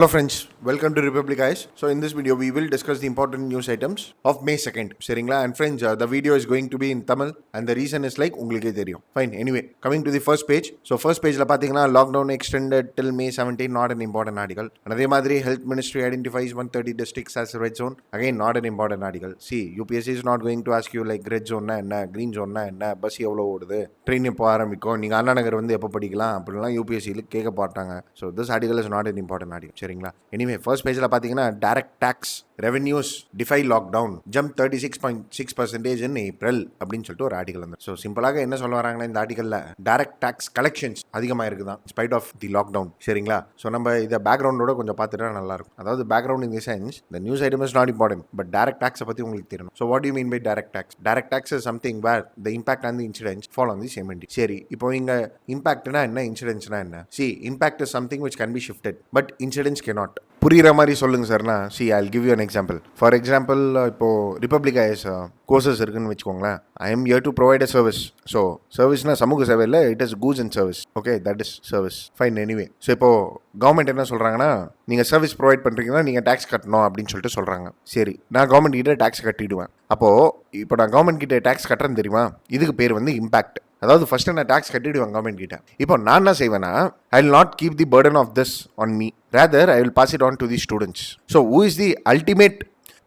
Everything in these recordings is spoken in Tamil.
Hello friends, welcome to Republic Eyes. So in this video we will discuss the important news items of May 2nd. சரிங்களா? And friends, the video is going to be in Tamil and the reason is like உங்களுக்கே தெரியும். Fine, anyway, coming to the first page. So first pageல பார்த்தீங்கன்னா lockdown extended till May 17, not an important article. And அதே மாதிரி health ministry identifies 130 districts as red zone. Again, not an important article. See, UPSC is not going to ask you like red zone என்ன, green zone என்ன, பஸ் எவ்வளோ ஓடுது, ட்ரெயின் எப்போ ஆரம்பிக்கும், நீங்கள் அண்ணா நகர் வந்து எப்போ படிக்கலாம் அப்படிலாம் யூபிஎஸ்சியில் கேட்க பார்த்தாங்க. So this article is not an important article. சரிங்களா? எனிவே ஃபர்ஸ்ட் பேஜில் பார்த்தீங்கன்னா direct tax revenues defy lockdown jump 36.6% in April அப்படின்னு சொல்லிட்டு ஒரு ஆர்டிகல் வந்து. ஸோ சிம்பிளாக என்ன சொல்ல வராங்கன்னா இந்த ஆர்டிகலில் டைரக்ட் டேக்ஸ் கலெக்ஷன்ஸ் அதிகமாக இருக்குதான் ஸ்பைட் ஆஃப் தி லாக்டவுன். சரிங்களா? ஸோ நம்ம இதை பேக்ரவுண்டோட கொஞ்சம் பார்த்துட்டா நல்லா இருக்கும். அதாவது background in the sense the news item is not important, but direct டேக்ஸை பற்றி உங்களுக்கு தெரியணும். So what you mean by direct tax? Direct tax is something where the impact on the incidents fall on the same entity. சரி, இப்போ இங்கே இம்பாக்ட்னா என்ன, இன்சிடென்ட்ஸ்னா என்ன? See, impact is something which can be shifted, but incidents cannot. புரிகிற மாதிரி சொல்லுங்க சார்னா, see I will give you an example. For example, இப்போது ரிப்பப்ளிக் ஐஎஸ் கோர்சஸ் இருக்குன்னு வச்சுக்கோங்களேன். I am here to provide a service. So சர்வீஸ்னா சமூக சேவை இல்லை, it is goods and service. Okay, that is service. Fine. Anyway, so இப்போது கவர்மெண்ட் என்ன சொல்கிறாங்கன்னா, நீங்கள் சர்வீஸ் ப்ரொவைட் பண்ணுறீங்கன்னா நீங்கள் டேக்ஸ் கட்டணும் அப்படின்னு சொல்லிட்டு சொல்கிறாங்க. சரி, நான் கவர்மெண்ட் கிட்ட டேக்ஸ் கட்டிடுவேன். அப்போது இப்போ நான் கவர்மெண்ட் கிட்ட டேக்ஸ் கட்டுறேன்னு தெரியுமா, இதுக்கு பேர் வந்து இம்பாக்ட். அதாவது ஃபர்ஸ்ட் நான் டேக்ஸ் கட்டிடுவேன் கவர்மெண்ட் கிட்ட. இப்போ நான் என்ன செய்வேன்னா, I will not keep the burden of this on me, rather I will pass it on to the students. So who is the ultimate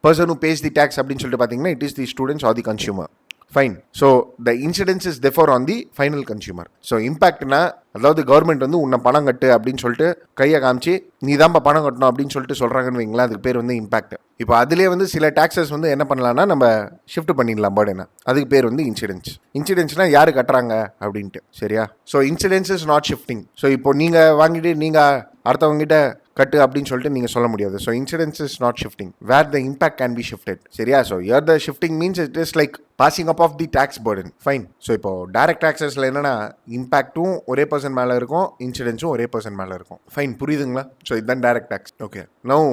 person who pays the tax அப்படின்னு சொல்லிட்டு பார்த்தீங்கன்னா, it is the students or the consumer. Fine. So the incidence is therefore on the final consumer. So இம்பாக்ட்னா, அதாவது கவர்மெண்ட் வந்து உன்னை பணம் கட்டு அப்படின்னு சொல்லிட்டு கையை காமிச்சு நீ தான்ப்பா பணம் கட்டணும் அப்படின்னு சொல்லிட்டு சொல்கிறாங்கன்னு வைங்களேன், அதுக்கு பேர் வந்து இம்பாக்ட். இப்போ அதிலே வந்து சில டேக்ஸஸ் வந்து என்ன பண்ணலாம்னா நம்ம ஷிஃப்ட் பண்ணிடலாம் பர்டனை, அதுக்கு பேர் வந்து இன்சிடென்ஸ். இன்சிடென்ஸ்னா யார் கட்டுறாங்க அப்படின்ட்டு. சரியா? So incidence is not shifting. So இப்போ நீங்கள் வாங்கிட்டு நீங்கள் அடுத்தவங்ககிட்ட கட்டு அப்படின்னு சொல்லிட்டு நீங்கள் சொல்ல முடியாது. So incidence is not shifting, where the impact can be shifted. சரியா? So here the shifting means it is like passing up of the tax burden. Fine. So இப்போ டைரக்ட் டேக்ஸஸில் என்னன்னா, இம்பாக்ட்டும் ஒரே பர்சன் மேலே இருக்கும், இன்சிடென்ஸும் ஒரே பர்சன் மேலே இருக்கும். ஃபைன், புரியுதுங்களா? ஸோ இதுதான் direct tax. Okay, now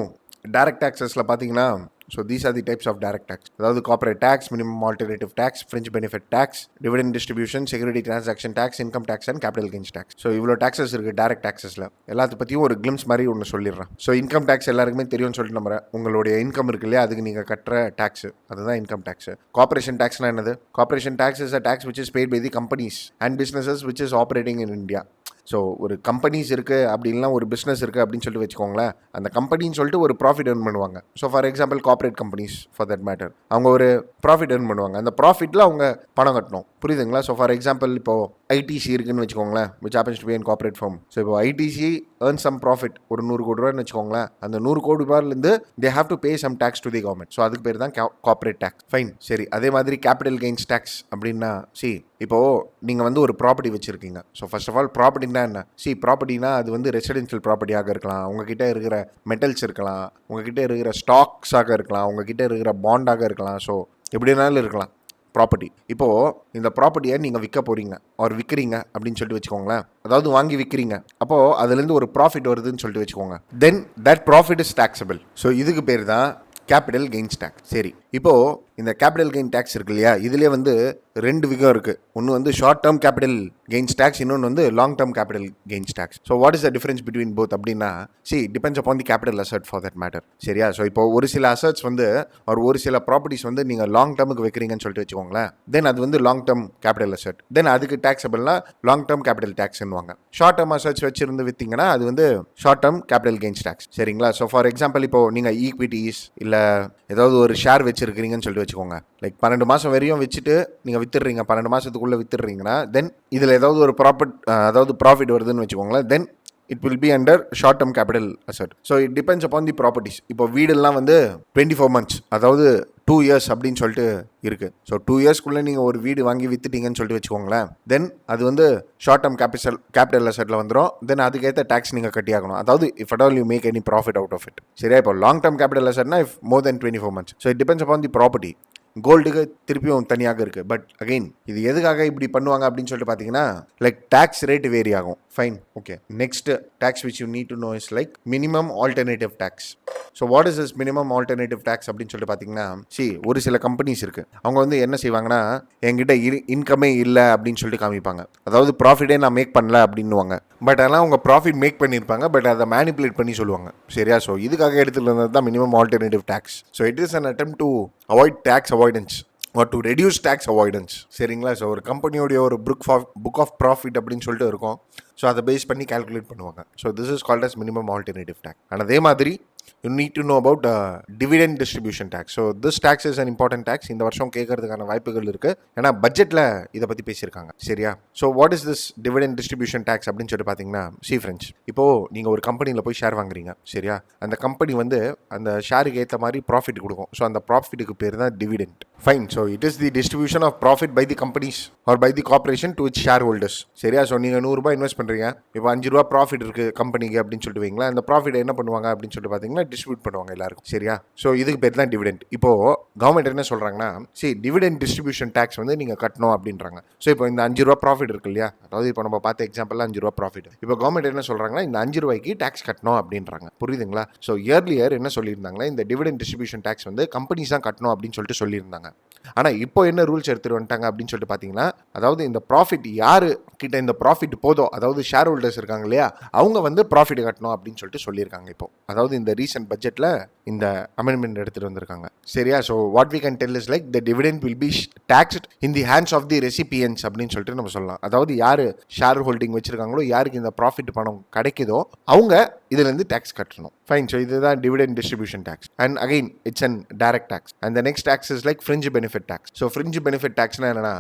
direct டேக்ஸஸில் பார்த்தீங்கன்னா, so these are the types of direct tax. அதாவது corporate tax, minimum alternative tax, fringe benefit tax, dividend distribution, security transaction tax, income tax and capital gains tax. So இவ்வளோ taxes இருக்குது direct taxesல. எல்லாத்த பற்றியும் ஒரு கிளிம்ஸ் மாதிரி ஒன்று சொல்லிடுறேன். ஸோ இன்கம் டேக்ஸ் எல்லாருக்குமே தெரியும்னு சொல்லிட்டு நம்புறேன். உங்களுடைய இன்கம் இருக்கு இல்லையா, அதுக்கு நீங்கள் கட்டுற டேக்ஸ், அதுதான் இன்கம் டேக்ஸ். கார்பரேஷன் டேக்ஸ்னா என்னது? Corporation tax is a tax which is paid by the companies and businesses which is operating in India. So ஒரு கம்பெனிஸ் இருக்குது அப்படின்னா, ஒரு பிஸ்னஸ் இருக்குது அப்படின்னு சொல்லிட்டு வச்சுக்கோங்களேன், அந்த கம்பெனின்னு சொல்லிட்டு ஒரு ப்ராஃபிட் ஏர்ன் பண்ணுவாங்க. So for example corporate companies for that matter, அவங்க ஒரு ப்ராஃபிட் ஏர்ன் பண்ணுவாங்க. அந்த ப்ராஃபிட்டில் அவங்க பணம் கட்டணும். புரியுதுங்களா? ஸோ ஃபார் எக்ஸாம்பிள் இப்போது ஐடிசி இருக்குன்னு வச்சுக்கோங்களேன், which happens to be in corporate firm. So இப்போ ஐடிசி earn some profit, ஒரு 100 கோடி ரூபான்னு வச்சுக்கோங்களேன். அந்த 100 கோடி ரூபாயிலேருந்து they have to pay some tax to the government. So அதுக்கு பேர் தான் கார்பரேட் டேக்ஸ். ஃபைன். சரி, அதே மாதிரி கேபிட்டல் கெயின்ஸ் டேக்ஸ் அப்படின்னா, சி இப்போது நீங்கள் வந்து ஒரு ப்ராப்பர்ட்டி வச்சுருக்கீங்க. ஸோ ஃபர்ஸ்ட் ஆஃப் ஆல் ப்ராப்பர்ட்டினா என்ன? சி, ப்ராப்பர்ட்டினா அது வந்து ரெசிடென்ஷியல் ப்ராப்பர்ட்டியாக இருக்கலாம், உங்ககிட்ட இருக்கிற மெட்டல்ஸ் இருக்கலாம், உங்ககிட்ட இருக்கிற ஸ்டாக்ஸாக இருக்கலாம், உங்ககிட்ட இருக்கிற பாண்டாக இருக்கலாம். ஸோ எப்படினாலும் இருக்கலாம் ப்ராப்பர்ட்டி. இப்போது இந்த ப்ராப்பர்ட்டியை நீங்கள் விற்க போகிறீங்க ஒரு விற்கிறீங்க அப்படின்னு சொல்லிட்டு வச்சுக்கோங்களேன். அதாவது வாங்கி விற்கிறீங்க, அப்போது அதுலேருந்து ஒரு ப்ராஃபிட் வருதுன்னு சொல்லிட்டு வச்சுக்கோங்க. Then that profit is taxable. So இதுக்கு பேர் தான் கேபிட்டல் கெயின்ஸ் டேக்ஸ். சரி, இப்போது இந்த கேபிட்டல் கெயின் டேக்ஸ் இருக்கு இல்லையா, இதுலேயே வந்து 2 விகம் இருக்குது. ஒன்று வந்து short term capital gains tax, இன்னொன்று வந்து long term capital gains tax. So what is the difference between both அப்படின்னா, see depends upon the capital asset for that matter. சரியா? ஸோ இப்போ ஒரு சில அசட்ஸ் வந்து ஒரு சில ப்ராப்பர்ட்டிஸ் வந்து நீங்கள் லாங் டேர்முக்கு வைக்கிறீங்கன்னு சொல்லிட்டு வச்சுக்கோங்களேன். தென் அது வந்து long term capital asset. Then அதுக்கு டேக்ஸபிள்னா லாங் டேர்ம் கேபிட்டல் டேக்ஸ்ன்னுவாங்க. ஷார்ட் டேர்ம் அசட்ஸ் வச்சிருந்து விற்றீங்கன்னா அது வந்து short term capital gains tax. சரிங்களா? ஸோ ஃபார் எக்ஸாம்பிள் இப்போ நீங்கள் ஈக்விட்டிஸ் இல்லை ஏதாவது ஒரு ஷேர் வச்சிருக்கிறீங்கன்னு சொல்லிட்டு வச்சுக்கோங்க. லைக் 12 மாதம் வரையும் வச்சுட்டு நீங்கள் வித்துடுறீங்க, 12 மாதத்துக்குள்ளே வித்துடுறீங்கன்னா, தென் இதில் ஏதாவது ஒரு ப்ராஃபிட் வருதுன்னு வச்சுக்கோங்களேன். Then it will be under short term capital asset. So it depends upon the properties. இப்போ வீடெல்லாம் வந்து 24 months, அதாவது 2 years அப்படின்னு சொல்லிட்டு இருக்குது. ஸோ 2 yearsக்குள்ளே நீங்கள் ஒரு வீடு வாங்கி வித்துட்டீங்கன்னு சொல்லிட்டு வச்சுக்கோங்களேன். தென் அது வந்து ஷார்ட் டேர்ம் கேபிட்டல் அசட்டில் வந்துடும். தென் அதுக்கேற்ற டேக்ஸ் நீங்கள் கட்டியாகணும். அதாவது if at all you make any profit out of it. சரியா? இப்போ லாங் டேர்ம் கேபிட்டல் அசட்னா if more then 24 months. So it depends upon the property. கோல்டுக்கு திருப்பியும் தனியாக இருக்குது. பட் அகெயின் இது எதுக்காக இப்படி பண்ணுவாங்க அப்படின்னு சொல்லிட்டு பார்த்தீங்கன்னா லைக் டேக்ஸ் ரேட் வேரி ஆகும். Fine, okay. Next tax which you need to know is like minimum alternative tax. So what is this minimum alternative tax அப்படின்னு சொல்லிட்டு பார்த்தீங்கன்னா, ஒரு சில கம்பெனிஸ் இருக்குது, அவங்க வந்து என்ன செய்வாங்கன்னா என்கிட்ட இன்கமே இல்லை அப்படின்னு சொல்லிட்டு காமிப்பாங்க. அதாவது ப்ராஃபிட்டே நான் மேக் பண்ணல அப்படின்னுவாங்க. பட் ஆனால் அவங்க ப்ராஃபிட் மேக் பண்ணியிருப்பாங்க, பட் அதை மேனிப்புலேட் பண்ணி சொல்லுவாங்க. சரியா? ஸோ இதுக்காக எடுத்துகிட்டு வந்தது தான் minimum alternative tax. So it is an attempt to avoid tax avoidance or to reduce tax avoidance. சரிங்களா? ஸோ ஒரு கம்பெனியோடைய ஒரு புக் ஆஃப் ப்ராஃபிட் அப்படின்னு சொல்லிட்டு இருக்கும். ஸோ அதை பேஸ் பண்ணி கால்குலேட் பண்ணுவாங்க. So this is called as minimum alternative tax. And அதே மாதிரி you need to know about dividend distribution tax. So this tax is an important tax. இந்த வருஷம் கேட்கறதுக்கான வாய்ப்புகள் இருக்குது, ஏன்னா பட்ஜெட்டில் இதை பற்றி பேசியிருக்காங்க. சரியா? So what is this dividend distribution tax அப்படின்னு சொல்லிட்டு பார்த்தீங்கன்னா, ஃப்ரெண்ட்ஸ், இப்போது நீங்கள் ஒரு கம்பெனியில் போய் ஷேர் வாங்குறீங்க. சரியா? அந்த கம்பெனி வந்து அந்த ஷேருக்கு ஏற்ற மாதிரி ப்ராஃபிட் கொடுக்கும். ஸோ அந்த ப்ராஃபிட்டுக்கு பேர் தான் dividend. Fine. So it is the distribution of profit by the companies or by the corporation to its shareholders. சரியா? ஸோ நீங்கள் 100 ரூபாய் இன்வெஸ்ட் பண்ணுறீங்க, இப்போ 5 ரூபா ப்ராஃபிட் இருக்குது கம்பெனிக்கு அப்படின்னு சொல்லிட்டு வைங்களா. அந்த ப்ராஃபிட் என்ன பண்ணுவாங்க அப்படின்னு சொல்லிட்டு பார்த்தீங்கன்னா டிஸ்ட்ரிபியூட் பண்ணுவாங்க எல்லாருக்கும். சரியா? ஸோ இதுக்கு பேர் தான் டிவிடெண்ட். இப்போ கவர்மெண்ட் என்ன சொல்றாங்கன்னா, டிவிடெண்ட் டிஸ்ட்ரிபியூஷன் டேக்ஸ் வந்து நீங்க கட்டணும் அப்படின்றாங்க. ஸோ இப்போ இந்த 5 ரூபா ப்ராஃபிட் இருக்கு இல்லையா, அதாவது இப்போ நம்ம பார்த்த எக்ஸாம்பிள் 5 ரூபா ப்ராஃபிட், இப்போ கவர்மெண்ட் என்ன சொல்றாங்கன்னா இந்த 5 ரூபாய்க்கு டேக்ஸ் கட்டணும் அப்படின்றாங்க. புரியுதுங்களா? ஸோ இயர்லியர் என்ன சொல்லியிருந்தாங்கன்னா, இந்த டிவிடெண்ட் டிஸ்ட்ரிபியூஷன் டேக்ஸ் வந்து கம்பெனிஸ் தான் கட்டணும் அப்படின்னு சொல்லிட்டு சொல்லியிருந்தாங்க. ஆனால் இப்போ என்ன ரூல்ஸ் எடுத்துட்டு வந்துட்டாங்க அப்படின்னு சொல்லிட்டு பார்த்தீங்கன்னா, அதாவது இந்த ப்ராஃபிட் யாரு கிட்ட இந்த ப்ராஃபிட் போதோ, அதாவது ஷேர் ஹோல்டர்ஸ் இருக்காங்க இல்லையா, அவங்க வந்து ப்ராஃபிட் கட்டணும் அப்படின்னு சொல்லிட்டு சொல்லியிருக்காங்க. இப்போ அதாவது இந்த ரீசன்ட் பட்ஜெட்டில் இந்த அமெண்ட்மெண்ட் எடுத்துட்டு வந்திருக்காங்க. சரியா? So what we can tell is like the dividend will be taxed in the hands of the recipients அப்படின்னு சொல்லிட்டு நம்ம சொல்லலாம். அதாவது யார் ஷேர் ஹோல்டிங் வச்சிருக்காங்களோ, யாருக்கு இந்த ப்ராஃபிட் பணம் கிடைக்குதோ, அவங்க இதுலேருந்து டேக்ஸ் கட்டணும். ஃபைன். ஸோ இதுதான் dividend distribution tax. And again it's an direct tax. And the next tax is like fringe benefit tax. So fringe benefit டேக்ஸ்னா என்னன்னா,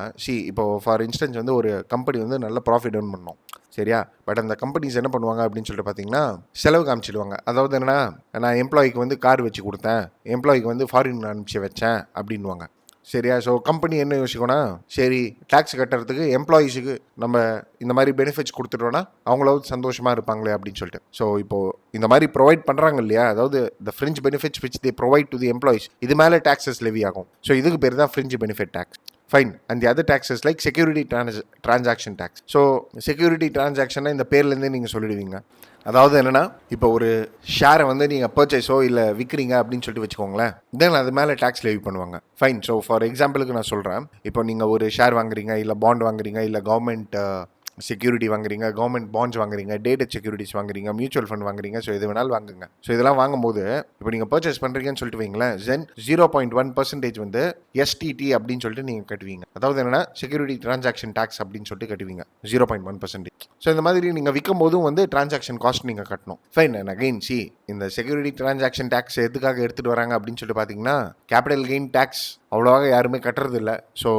இப்போ ஃபார் இன்ஸ்டன்ஸ் வந்து ஒரு கம்பெனி வந்து நல்ல ப்ராஃபிட் ஏர்ன் பண்ணணும். சரியா? பட் அந்த கம்பெனிஸ் என்ன பண்ணுவாங்க அப்படின்னு சொல்லிட்டு பார்த்தீங்கன்னா, செலவு காமிச்சிடுவாங்க. அதாவது என்னன்னா, நான் எம்ப்ளாய்க்கு வந்து கார் வச்சு கொடுத்தேன், எம்ப்ளாய்க்கு வந்து ஃபாரின் அனுப்பிச்சு வச்சேன் அப்படின்வாங்க. சரியா? ஸோ கம்பெனி என்ன யோசிக்கணும்னா, சரி டேக்ஸ் கட்டுறதுக்கு எம்ப்ளாயீஸுக்கு நம்ம இந்த மாதிரி பெனிஃபிட்ஸ் கொடுத்துட்டோன்னா அவங்களாவது சந்தோஷமாக இருப்பாங்களே அப்படின்னு சொல்லிட்டு. ஸோ இப்போது இந்த மாதிரி ப்ரொவைட் பண்ணுறாங்க இல்லையா, அதாவது the fringe benefits which they provide to the employees, இது மேலே டேக்ஸஸ் லெவி ஆகும். ஸோ இதுக்கு பேர் தான் fringe benefit tax. Fine. And the other taxes like security transaction tax. So security டிரான்சாக்ஷனை இந்த பேர்லேருந்தே நீங்கள் சொல்லிடுவீங்க. அதாவது என்னென்னா, இப்போ ஒரு ஷேரை வந்து நீங்கள் பர்ச்சேஸோ இல்லை விற்கிறீங்க அப்படின்னு சொல்லிட்டு வச்சுக்கோங்களேன், தென் அது மேலே டேக்ஸ் லெவி பண்ணுவாங்க. ஃபைன். ஸோ ஃபார் எக்ஸாம்பிளுக்கு நான் சொல்கிறேன், இப்போ நீங்கள் ஒரு ஷேர் வாங்குறீங்க, இல்லை பாண்ட் வாங்குறீங்க, இல்லை கவர்மெண்ட் செக்யூரிட்டி வாங்குறீங்க, கவர்மெண்ட் பாண்ட்ஸ் வாங்குறீங்க, டேட்டட் செக்யூரிட்டிஸ் வாங்குறீங்க, மியூச்சுவல் ஃபண்ட் வாங்குறீங்க. ஸோ எது வேணாலும் வாங்குங்க. ஸோ இதெல்லாம் வாங்கும்போது இப்போ நீங்கள் பர்ச்சேஸ் பண்ணுறீங்கன்னு சொல்லிட்டு வைங்களேன், தென் 0.1% வந்து எஸ்டிடி அப்படின்னு சொல்லிட்டு நீங்கள் கட்டுவீங்க. அதாவது என்னன்னா, செக்யூரிட்டி டிரான்சாக்ஷன் டேக்ஸ் அப்படின்னு சொல்லிட்டு கட்டுவீங்க 0.1%. ஸோ இந்த மாதிரி நீங்கள் விற்கும் போதும் வந்து டிரான்சாக்ஷன் காஸ்ட் நீங்கள் கட்டணும். ஃபைன். அண்ட் அகைன் இந்த செக்யூரிட்டி டிரான்சாக்ஷன் டேக்ஸ் எதுக்காக எடுத்துகிட்டு வராங்க அப்படின்னு சொல்லிட்டு பார்த்தீங்கன்னா, கேபிட்டல் கெயின் டேக்ஸ் அவ்வளோவாக யாருமே கட்டுறது இல்லை. ஸோ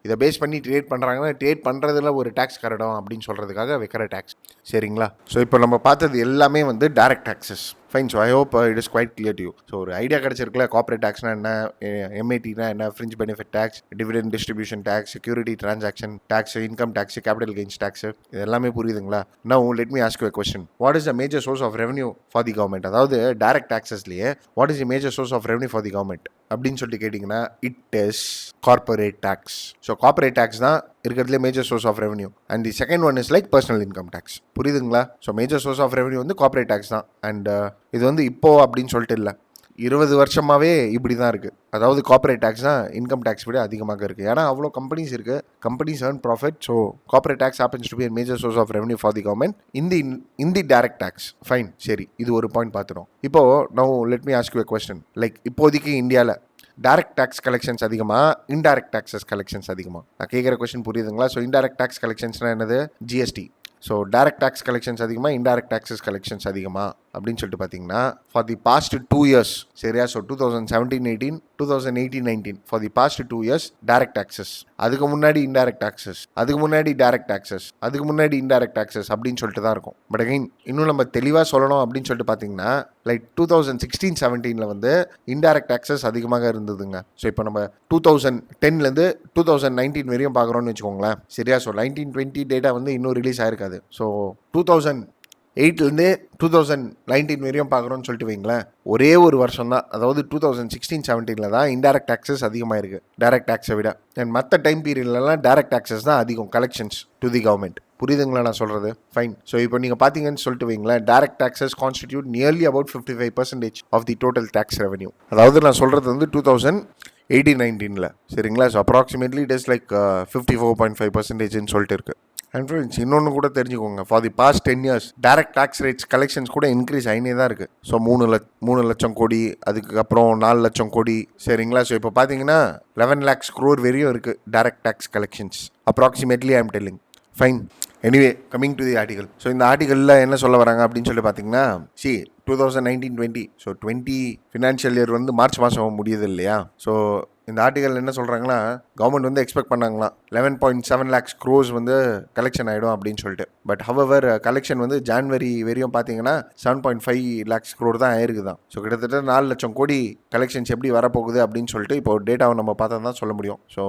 இதை பேஸ் பண்ணி ட்ரேட் பண்ணுறாங்கன்னா, ட்ரேட் பண்ணுறதுல ஒரு டேக்ஸ் கட்டணும் அப்படின்னு சொல்கிறதுக்காக வைக்கிற டேக்ஸ். சரிங்களா? ஸோ இப்போ நம்ம பார்த்தது எல்லாமே வந்து direct taxes. Fine. So I hope it is quite clear to you. So ஒரு ஐடியா கிடச்சிருக்குல, கார்பரேட் டேக்ஸ்னா என்ன, எம்ஐடினா என்ன, fringe benefit tax, dividend distribution tax, security transaction tax, income tax, capital gains tax, இது எல்லாமே புரியுதுங்களா? Now let me ask you a question. What is the major source of revenue for the government? அதாவது டைரக்ட் டேக்ஸஸ்லேயே what is the major source of revenue for the government அப்படின்னு சொல்லிட்டு கேட்டிங்கன்னா, it is corporate tax. So corporate tax தான் இருக்கிறதுலே major source of revenue. And the second one is like personal income tax. புரியுதுங்களா? So major source of revenue வந்து கார்பரேட் டேக்ஸ் தான். அண்ட் இது வந்து இப்போ அப்படின்னு சொல்லிட்டு இல்லை, 20 வருஷமாகவே இப்படி தான் இருக்குது. அதாவது கார்பரேட் டேக்ஸ் தான் இன்கம் டேக்ஸ் விட அதிகமாக இருக்குது. ஏன்னா அவ்வளோ கம்பெனிஸ் இருக்குது, companies earn profit. So corporate tax happens to be a major source of revenue for the government in the direct tax. Fine. சரி, இது ஒரு பாயிண்ட் பார்த்துடும். இப்போது now let me ask you a question. Like இப்போதைக்கு இந்தியாவில் டைரக்ட் டேக்ஸ் கலெக்ஷன்ஸ் அதிகமாக, இன்டைரக்ட் டேக்ஸஸ் கலெக்ஷன்ஸ் அதிகமாக? நான் கேட்குற கொஸ்டின் புரியுதுங்களா? ஸோ இன்டைரக்ட் டேக்ஸ் கலெக்ஷன்ஸ்னால் என்னது? GST. So direct tax collections அதிகமாக, இன்டைரக்ட் டேக்ஸஸ் கலெக்ஷன்ஸ் அதிகமாக அப்படின்னு சொல்லிட்டு பார்த்தீங்கன்னா, ஃபார் தி பாஸ்ட் 2 years, சரியா? So 2017-18, 2018-19, for the past 2 years direct taxes, அதுக்கு முன்னாடி இன்டைரக்ட் டேக்ஸஸ், அதுக்கு முன்னாடி டைரக்ட் டேக்ஸஸ், அதுக்கு முன்னாடி இன்டைரக்ட் டேக்ஸஸ் அப்படின்னு சொல்லிட்டு தான் இருக்கும். பட் அகைன் இன்னும் நம்ம தெளிவாக சொல்லணும் அப்படின்னு சொல்லிட்டு பார்த்தீங்கன்னா, லைக் 2016-17 வந்து இன்டைரக்ட் டேக்ஸஸ் அதிகமாக இருந்ததுங்க. ஸோ இப்போ நம்ம 2010 2019 வரையும் பார்க்குறோன்னு வச்சுக்கோங்களேன், சரியா? ஸோ 19-20 டேட்டா வந்து இன்னும் ரிலீஸ் ஆயிருக்காது. ஸோ 2000 2008லேருந்தே 2019 வரையும் பார்க்குறோன்னு சொல்லிட்டு வைங்களேன், ஒரே ஒரு வருஷம் தான், அதாவது 2016-17 தான் இன்டைரக்ட் டாக்ஸஸ் அதிகமாக இருக்குது டைரக்ட் டாக்ஸை விட. அண்ட் மற்ற டைம் பீரியட்லலாம் டைரக்ட் டாக்ஸஸ் தான் அதிகம் கலெக்ஷன்ஸ் டு தி கவர்மெண்ட். புரியுதுங்களா நான் சொல்கிறது? ஃபைன். ஸோ இப்போ நீங்கள் பார்த்தீங்கன்னு சொல்லிட்டு வைங்களேன், direct taxes constitute nearly about 55% of the total tax revenue. அதாவது நான் சொல்கிறது வந்து 2018-19 சரிங்களா? So approximately it is like 54.5% சொல்லிட்டு இருக்குது. அண்ட் ஃப்ரெண்ட்ஸ், இன்னொன்று கூட தெரிஞ்சுக்கோங்க, for the past 10 years direct tax rates collections கூட இன்க்ரீஸ் ஆகினே தான் இருக்குது. ஸோ 3 லட்சம் கோடி, அதுக்கப்புறம் 4 லட்சம் கோடி, சரிங்களா? ஸோ இப்போ பார்த்தீங்கன்னா 11 lakhs crore வரையும் இருக்குது direct tax collections approximately. I am telling. Fine. Anyway, coming to the article. So இந்த ஆர்டிகலில் என்ன சொல்ல வராங்க அப்படின்னு சொல்லி பார்த்தீங்கன்னா, 2019-20 ஸோ 20 ஃபினான்ஷியல் இயர் வந்து மார்ச் மாதம் முடியுது இல்லையா? ஸோ இந்த ஆர்டிகல் என்ன சொல்கிறாங்கன்னா, கவர்மெண்ட் வந்து எக்ஸ்பெக்ட் பண்ணாங்களாம் 11.7 lakhs crores வந்து கலெக்ஷன் ஆகிடும் அப்படின்னு சொல்லிட்டு. பட் ஹவவர் கலெக்ஷன் வந்து ஜான்வரி வரையும் பார்த்தீங்கன்னா 7.5 lakhs crore தான் ஆயிருக்கு தான். ஸோ கிட்டத்தட்ட 4 லட்சம் கோடி கலெக்ஷன்ஸ் எப்படி வரப்போகுது அப்படின்னு சொல்லிட்டு இப்போ டேட்டாவை நம்ம பார்த்தா தான் சொல்ல முடியும். ஸோ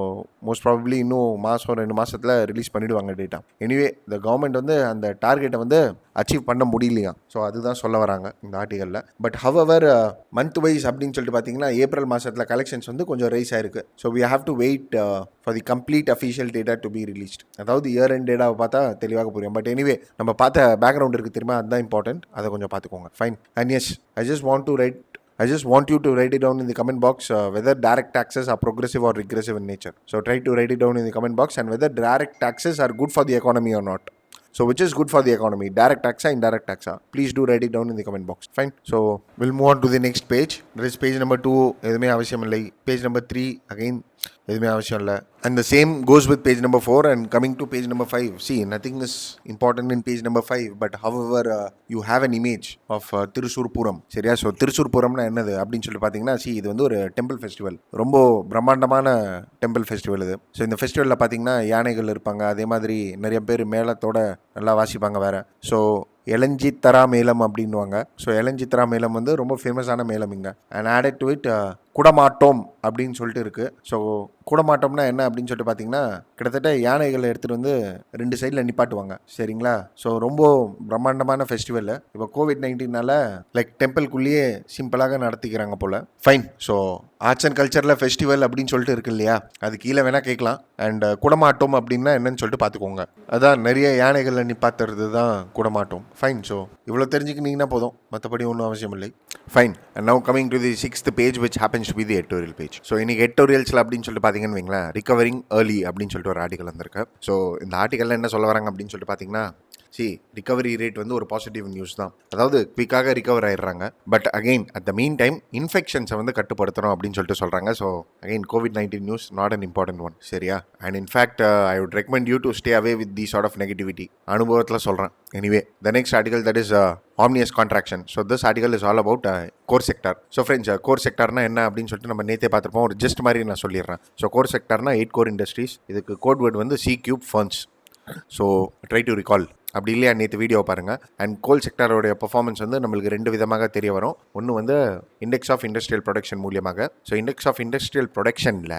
மோஸ்ட் ப்ராபப்ளி இன்னும் 2 மாதத்தில் ரிலீஸ் பண்ணிவிடுவாங்க டேட்டா. எனிவே, இந்த கவர்மெண்ட் வந்து அந்த டார்கெட்டை வந்து அச்சீவ் பண்ண முடியலையா? ஸோ அதுதான் சொல்ல வராங்க இந்த ஆர்டிகலில். பட் ஹவவர் மந்த் வைஸ் அப்படின்னு சொல்லிட்டு பார்த்தீங்கன்னா, ஏப்ரல் மாதத்தில் கலெக்ஷன்ஸ் வந்து கொஞ்சம் ரைஸ் ஆயிருக்கு. So we have to wait for the complete official data to be released. அதாவது இயர் எண்ட் டேட்டாவை பார்த்தா தெளிவாக புரியும். பட் எனிவே, நம்ம பார்த்த பேக்ரவுண்ட் இருக்குது தெரியுமா, அதுதான் இம்பார்ட்டன்ட். அதை கொஞ்சம் பார்த்துக்கோங்க. Fine. And yes, I just want you to write it down in the comment box whether direct taxes are progressive or regressive in nature. So try to write it down in the comment box and whether direct taxes are good for the economy or not. So which is good for the economy, direct tax or indirect tax? Please do write it down in the comment box. Fine. So we'll move on to the next page. There is page number 2. எதுவுமே அவசியம் இல்லை. Page number 3 again எதுவுமே அவசியம் இல்லை. And the same goes with page number 4 and coming to page number 5. See, nothing is important in page number 5, but however you have an image of Thrissur Puram. சரியா? ஸோ Thrissur Puramனா என்னது அப்படின்னு சொல்லி பார்த்தீங்கன்னா, இது வந்து ஒரு டெம்பிள் ஃபெஸ்டிவல், ரொம்ப பிரம்மாண்டமான டெம்பிள் ஃபெஸ்டிவல் இது. ஸோ இந்த ஃபெஸ்டிவலில் பார்த்தீங்கன்னா யானைகள் இருப்பாங்க, அதே மாதிரி நிறைய பேர் மேளத்தோட நல்லா வாசிப்பாங்க வேறு. ஸோ எலஞ்சித்தரா மேளம் அப்படின்வாங்க. ஸோ எலஞ்சித்தரா மேளம் வந்து ரொம்ப ஃபேமஸான மேளம் இங்கே. அண்ட் ஆடட் டு இட் குடமாட்டோம் அப்படின்னு சொல்லிட்டு இருக்குது. ஸோ குடமாட்டோம்னா என்ன அப்படின்னு சொல்லிட்டு பார்த்தீங்கன்னா, கிட்டத்தட்ட யானைகளை எடுத்துகிட்டு வந்து 2 சைடில் நிப்பாட்டுவாங்க. சரிங்களா? ஸோ ரொம்ப பிரம்மாண்டமான ஃபெஸ்டிவல். இப்போ COVID-19னால லைக் டெம்பிள்குள்ளேயே சிம்பிளாக நடத்திக்கிறாங்க போல். ஃபைன். ஸோ ஆர்ட்ஸ் அண்ட் கல்ச்சரில் ஃபெஸ்டிவல் அப்படின்னு சொல்லிட்டு இருக்கு இல்லையா, அது கீழே வேணால் கேட்கலாம். அண்ட் குடமாட்டோம் அப்படின்னா என்னன்னு சொல்லிட்டு பார்த்துக்கோங்க. அதான் நிறைய யானைகளை நிப்பாத்துறது தான் குடமாட்டோம். ஃபைன். ஸோ இவ்வளோ தெரிஞ்சுக்கினீங்கன்னா போதும், மற்றபடி ஒன்றும் அவசியம் இல்லை. Fine. And now coming to the 6th page which happens to be the editorial page. So இன்னைக்கு எடிட்டோரியல்ஸில் அப்படின்னு சொல்லிட்டு பார்த்தீங்கன்னு வைங்களேன், ரிகவரிங் ஏர்லி அப்படின்னு சொல்லிட்டு ஒரு ஆர்டிகல் வந்திருக்கு. ஸோ இந்த ஆர்டிகலில் என்ன சொல்ல வராங்க அப்படின்னு சொல்லிட்டு பார்த்தீங்கன்னா, ரிகவரி ரேட் வந்து ஒரு பாசிட்டிவ் நியூஸ் தான். அதாவது குவிக்காக ரிகவர் ஆயிடுறாங்க. But again at the mean time இன்ஃபெக்ஷன்ஸை வந்து கட்டுப்படுத்தணும் அப்படின்னு சொல்லிட்டு சொல்கிறாங்க. So again COVID-19 news not an important one. சரியா? And in fact I would recommend you to stay away with the sort of negativity. அனுபவத்தில் சொல்கிறேன். Anyway, the next article that is omnious contraction. So this article is all about core sector. So friends, core sectorனா என்ன அப்படின்னு சொல்லிட்டு நம்ம நேற்றே பார்த்துருப்போம். ஒரு ஜஸ்ட் மாதிரி நான் சொல்லிடுறேன். So core sectorனா 8 core industries. இதுக்கு கோட் வேர்டு வந்து C-cube firms. So try to recall. அப்படி இல்லையா, நேற்று வீடியோ பாருங்கள். அண்ட் கோல் செக்டாரோடைய பர்ஃபார்மன்ஸ் வந்து நம்மளுக்கு 2 விதமாக தெரிய வரும். ஒன்று வந்து இண்டெக்ஸ் ஆஃப் இண்டஸ்ட்ரியல் ப்ரொடக்ஷன் மூலியமாக. ஸோ இண்டெக்ஸ் ஆஃப் இண்டஸ்ட்ரியல் ப்ரொடக்ஷனில்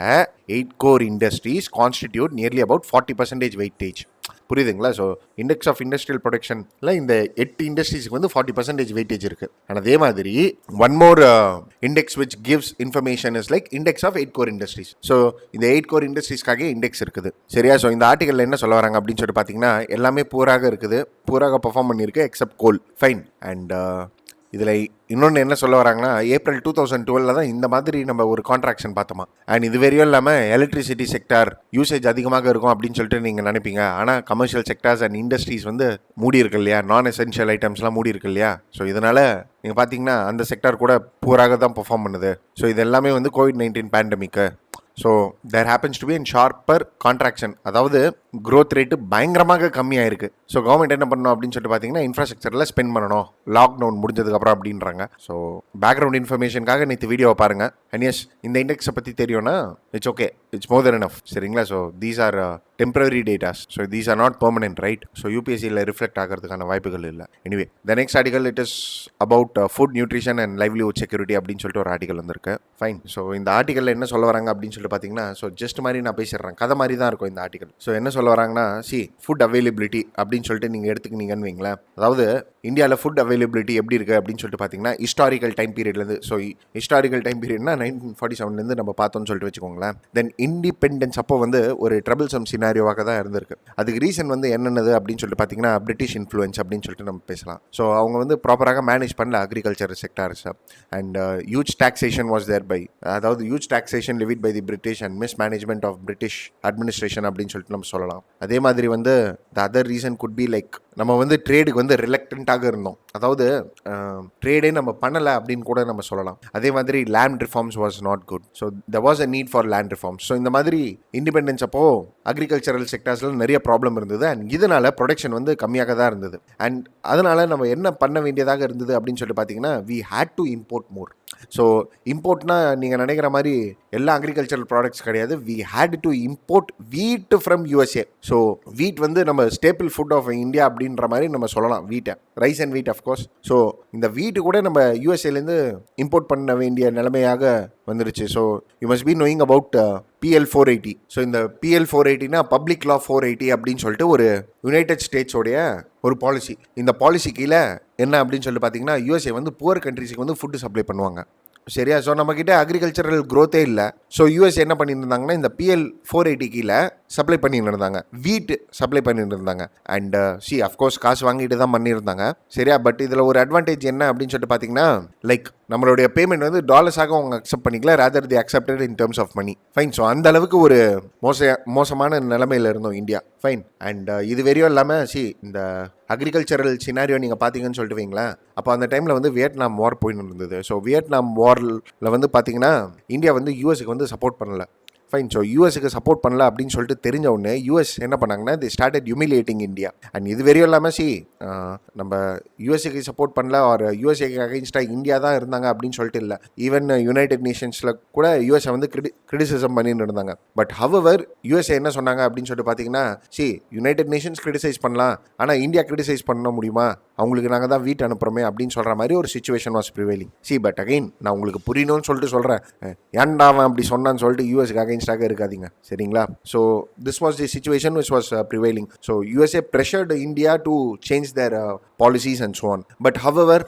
8 core industries constitute nearly about 40% weightage. புரியுதுங்களா? ஸோ இண்டெக்ஸ் ஆஃப் இண்டஸ்ட்ரியல் ப்ரொடக்ஷனில் இந்த 8 இண்டஸ்ட்ரீஸ்க்கு வந்து 40% வெயிட்டேஜ் இருக்குது. அண்ட் அதே மாதிரி one more index which gives information is like index of 8 core industries. So இந்த 8 core industries-காக இண்டெக்ஸ் இருக்குது. சரியா? ஸோ இந்த ஆர்டிகலில் என்ன சொல்ல வராங்க அப்படின்னு சொல்லிட்டு பார்த்தீங்கன்னா, எல்லாமே பூராக இருக்குது, பூராக பர்ஃபார்ம் பண்ணியிருக்கு எக்ஸப்ட் கோல். ஃபைன். அண்ட் இதில் இன்னொன்று என்ன சொல்ல வராங்கன்னா, ஏப்ரல் 2012 தான் இந்த மாதிரி நம்ம ஒரு கான்ட்ராக்ஷன் பார்த்தோமா. அண்ட் இது வரையும் இல்லாமல் எலக்ட்ரிசிட்டி செக்டார் யூசேஜ் அதிகமாக இருக்கும் அப்படின்னு சொல்லிட்டு நீங்கள் நினைப்பீங்க. ஆனால் கமர்ஷியல் செக்டார்ஸ் அண்ட் இண்டஸ்ட்ரீஸ் வந்து மூடி இருக்கு இல்லையா, நான் எசென்ஷியல் ஐட்டம்ஸ்லாம் மூடி இருக்கு இல்லையா. ஸோ இதனால் நீங்கள் பார்த்தீங்கன்னா அந்த செக்டார் கூட பூராக தான் பெர்ஃபார்ம் பண்ணுது. ஸோ இது எல்லாமே வந்து COVID-19 பேண்டமிக்கு. So there happens to be in sharper contraction. அதாவது க்ரோத் ரேட்டு பயங்கரமாக கம்மியாக இருக்குது. ஸோ கவர்மெண்ட் என்ன பண்ணணும் அப்படின்னு சொல்லிட்டு பார்த்தீங்கன்னா, இன்ஃப்ராஸ்ட்ரக்சரில் ஸ்பெண்ட் பண்ணணும் லாக்டவுன் முடிஞ்சதுக்கப்புறம் அப்படின்றாங்க. ஸோ பேக்ரவுண்ட் இன்ஃபர்மேஷனுக்காக நேற்று வீடியோவை பாருங்கள். அண்ட் எஸ், இந்த இண்டெக்ஸை பற்றி தெரியும்னா it's okay, it's more then enough. சரிங்களா? So these are temporary datas. So these are not permanent, right? So யூபிஎஸ்சியில் ரிஃப்ளெக்ட் ஆகிறதுக்கான வாய்ப்புகள் இல்லை. Anyway the next article it is about food nutrition and livelihood security அப்படின்னு சொல்லிட்டு ஒரு ஆர்டிகல் வந்திருக்கு. ஃபைன். ஸோ இந்த ஆர்டிகலில் என்ன சொல்ல வராங்க அப்படின்னு சொல்லிட்டு பார்த்தீங்கன்னா, ஸோ ஜஸ்ட் மாதிரி நான் பேசிடுறேன், கதை மாதிரி தான் இருக்கும் இந்த ஆர்டிகல். ஸோ என்ன சொல்ல வராங்கன்னா, ஃபுட் அவைலபிலிட்டி அப்படின்னு சொல்லிட்டு நீங்கள் எடுத்துக்கினீங்கன்னு வைங்களேன். அதாவது இந்தியாவில் ஃபுட் அவைலபிலிட்டி எப்படி இருக்குது அப்படின்னு சொல்லிட்டு பார்த்தீங்கன்னா, ஹிஸ்டாரிக்கல் டைம் பீரியட்லேருந்து, ஸோ ஹிஸ்டாரிக்கல் டைம் பீரியட்னா 1947 நம்ம பார்த்தோம்னு சொல்லிட்டு வச்சுக்கோங்களேன். தென் இண்டிபெண்டன்ஸ் அப்போ வந்து ஒரு ட்ரபிள்சம் சினாரியோவாக தான் இருந்திருக்கு. அதுக்கு ரீசன் வந்து என்னென்னது அப்படின்னு சொல்லிட்டு பார்த்தீங்கன்னா, பிரிட்டிஷ் இன்ஃப்ளூயன்ஸ் அப்படின்னு சொல்லிட்டு நம்ம பேசலாம். ஸோ அவங்க வந்து ப்ராப்பராக மேனேஜ் பண்ணல agriculture sectors and huge taxation was there by, அதாவது huge taxation levied by the British and mismanagement of British administration அப்படின்னு சொல்லிட்டு நம்ம சொல்லலாம். அதே மாதிரி வந்து the other reason could be like நம்ம வந்து ட்ரேடுக்கு வந்து ரிலக்டண்ட்டாக இருந்தோம், அதாவது ட்ரேடே நம்ம பண்ணலை அப்படின்னு கூட நம்ம சொல்லலாம். அதே மாதிரி land reforms was not good. So there was a need for land reforms. So இந்த மாதிரி இண்டிபெண்டன்ஸ் அப்போ அக்ரிகல்ச்சரல் செக்டர்ஸில் நிறைய ப்ராப்ளம் இருந்தது அண்ட் இதனால ப்ரொடக்ஷன் வந்து கம்மியாக தான் இருந்தது. அண்ட் அதனால நம்ம என்ன பண்ண வேண்டியதாக இருந்தது அப்படின்னு சொல்லிட்டு பார்த்தீங்கன்னா, we had to import more. So இம்போர்ட்னா நீங்கள் நினைக்கிற மாதிரி எல்லா அக்ரிகல்ச்சரல் ப்ராடக்ட்ஸ் கிடையாது. We had to import wheat from USA. So wheat வந்து நம்ம ஸ்டேபிள் ஃபுட் ஆஃப் இந்தியா அப்படின்ற மாதிரி நம்ம சொல்லலாம் வீட்டை, ரைஸ் அண்ட் வீட் அஃப்கோர்ஸ். ஸோ இந்த வீட்டு கூட நம்ம யூஎஸ்ஏலேருந்து இம்போர்ட் பண்ண வேண்டிய நிலைமையாக வந்துருச்சு. So you must be knowing about PL 480. So இந்த PL 480னா பப்ளிக் லா 480 அப்படின்னு சொல்லிட்டு ஒரு யுனைடெட் ஸ்டேட்ஸோடைய ஒரு பாலிசி. இந்த பாலிசி கீழே என்ன அப்படின்னு சொல்லிட்டு பார்த்தீங்கன்னா, யூஎஸ்ஏ வந்து புவர் கண்ட்ரிஸுக்கு வந்து ஃபுட்டு சப்ளை பண்ணுவாங்க. சரியா? ஸோ நம்மக்கிட்ட அக்ரிகல்ச்சரல் க்ரோத்தே இல்லை. ஸோ யூஎஸ் என்ன பண்ணிட்டு இருந்தாங்கன்னா, இந்த PL 480 கீழே சப்ளை பண்ணிட்டு இருந்தாங்க, வீட்டு சப்ளை பண்ணிட்டு இருந்தாங்க. அண்ட் அஃப்கோர்ஸ் காசு வாங்கிட்டு தான் பண்ணியிருந்தாங்க. சரியா? பட் இதில் ஒரு அட்வான்டேஜ் என்ன அப்படின்னு சொல்லிட்டு பார்த்தீங்கன்னா, லைக் நம்மளுடைய பேமெண்ட் வந்து டாலர்ஸாக அவங்க அக்செப்ட் பண்ணிக்கலாம், rather the accepted in terms of money. Fine. So அந்த அளவுக்கு ஒரு மோசமான நிலைமையில் இருந்தோம் இந்தியா. ஃபைன். அண்ட் இது வெறியும் இல்லாமல் இந்த அக்ரிகல்ச்சரல் சினாரியோ நீங்கள் பார்த்தீங்கன்னு சொல்லிட்டு வைங்களேன், அப்போ அந்த டைமில் வந்து வியட்நாம் வார் போயின்னு இருந்தது. ஸோ வியட்நாம் வாரில் வந்து பார்த்தீங்கன்னா, இந்தியா வந்து யூஎஸ்க்கு வந்து சப்போர்ட் பண்ணல. ஃபைன். ஸோ யூஎஸ்க்கு சப்போர்ட் பண்ணல அப்படின்னு சொல்லிட்டு தெரிஞ்ச உடனே யூஎஸ் என்ன பண்ணாங்கன்னா, தி ஸ்டார்டட் ஹியூமிலியேட்டிங் இந்தியா. அண்ட் இது வெறியும் இல்லாமல் நம்ம யூஎஸ்ஏக்கு சப்போர்ட் பண்ணல, ஒரு யூஎஸ்ஏக்கு அகைன்ஸ்டாக இந்தியா தான் இருந்தாங்க அப்படின்னு சொல்லிட்டு இல்லை. ஈவன் யுனைடெட் நேஷன்ஸில் கூட யூஎஸ்ஏ வந்து கிரிட்டிசிசம் பண்ணிட்டு இருந்தாங்க. பட் ஹவவர் யூஎஸ்ஏ என்ன சொன்னாங்க அப்படின்னு சொல்லிட்டு பார்த்தீங்கன்னா, யுனைடெட் நேஷன்ஸ் கிரிட்டிசைஸ் பண்ணலாம், ஆனால் இந்தியா கிரிட்டிசைஸ் பண்ண முடியுமா, அவங்களுக்கு நாங்கள் தான் வீட்டு அனுப்புகிறோமே அப்படின்னு சொல்கிற மாதிரி ஒரு situation was prevailing. But again நான் உங்களுக்கு புரியணும்னு சொல்லிட்டு சொல்கிறேன், ஏன்டா அவன் அப்படி சொன்னான்னு சொல்லிட்டு யூஎஸ்க்கு அகைன்ஸ்டாக இருக்காதீங்க. சரிங்களா? So this was the situation which was prevailing. So USA pressured India to change their policies and so on. But however,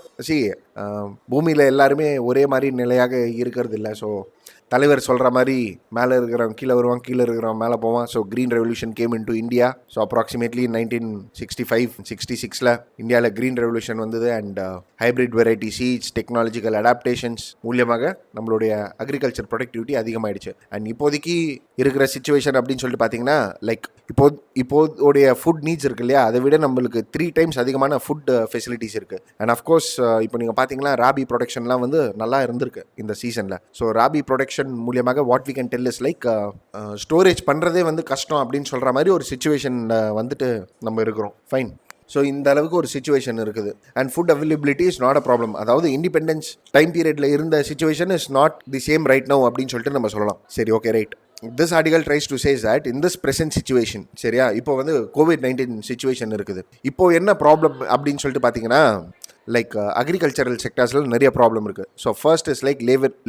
பூமியில் எல்லாருமே ஒரே மாதிரி நிலையாக இருக்கிறது இல்லை. ஸோ தலைவர் சொல்கிற மாதிரி மேலே இருக்கிறவன் கீழே வருவான், கீழே இருக்கிறவன் மேலே போவான். So green revolution came in to India. So approximately 1965-66 இந்தியாவில் க்ரீன் ரெவல்யூஷன் வந்தது. And hybrid variety seeds, technological adaptations மூலியமாக நம்மளுடைய அக்ரிகல்ச்சர் ப்ரொடக்டிவிட்டி அதிகமாகிடுச்சு. அண்ட் இப்போதைக்கு இருக்கிற சிச்சுவேஷன் அப்படின்னு சொல்லிட்டு பார்த்தீங்கன்னா, லைக் இப்போதைய ஃபுட் நீட்ஸ் இருக்கு இல்லையா, அதை விட நம்மளுக்கு 3 times அதிகமான ஃபுட் ஃபெசிலிட்டிஸ் இருக்குது. அண்ட் அஃப்கோர்ஸ் இப்போ நீங்கள் பார்த்தீங்கன்னா, ராபி ப்ரொடக்ஷன்லாம் வந்து நல்லா இருந்திருக்கு இந்த சீசனில். ஸோ ராபி ப்ரொடக்ஷன் மூலியமாக what we can tell is like storage பண்ணுறதே வந்து கஷ்டம் அப்படின்னு சொல்கிற மாதிரி ஒரு சிச்சுவேஷனில் வந்துட்டு நம்ம இருக்கிறோம். ஃபைன். ஸோ இந்த அளவுக்கு ஒரு சிச்சுவேஷன் இருக்குது. And food availability is not a problem. அதாவது இண்டிபெண்டன்ஸ் டைம் பீரியடில் இருந்த situation is not the same right now அப்படின்னு சொல்லிட்டு நம்ம சொல்லலாம். சரி, okay, right. This article tries to say that in this present situation, சரியா, இப்போ வந்து COVID-19 சிச்சுவேஷன் இருக்குது. இப்போ என்ன ப்ராப்ளம் அப்படின்னு சொல்லிட்டு பார்த்தீங்கன்னா, லைக் அக்ரிகல்ச்சரல் செக்டர்ஸில் நிறைய ப்ராப்ளம் இருக்குது. So first is like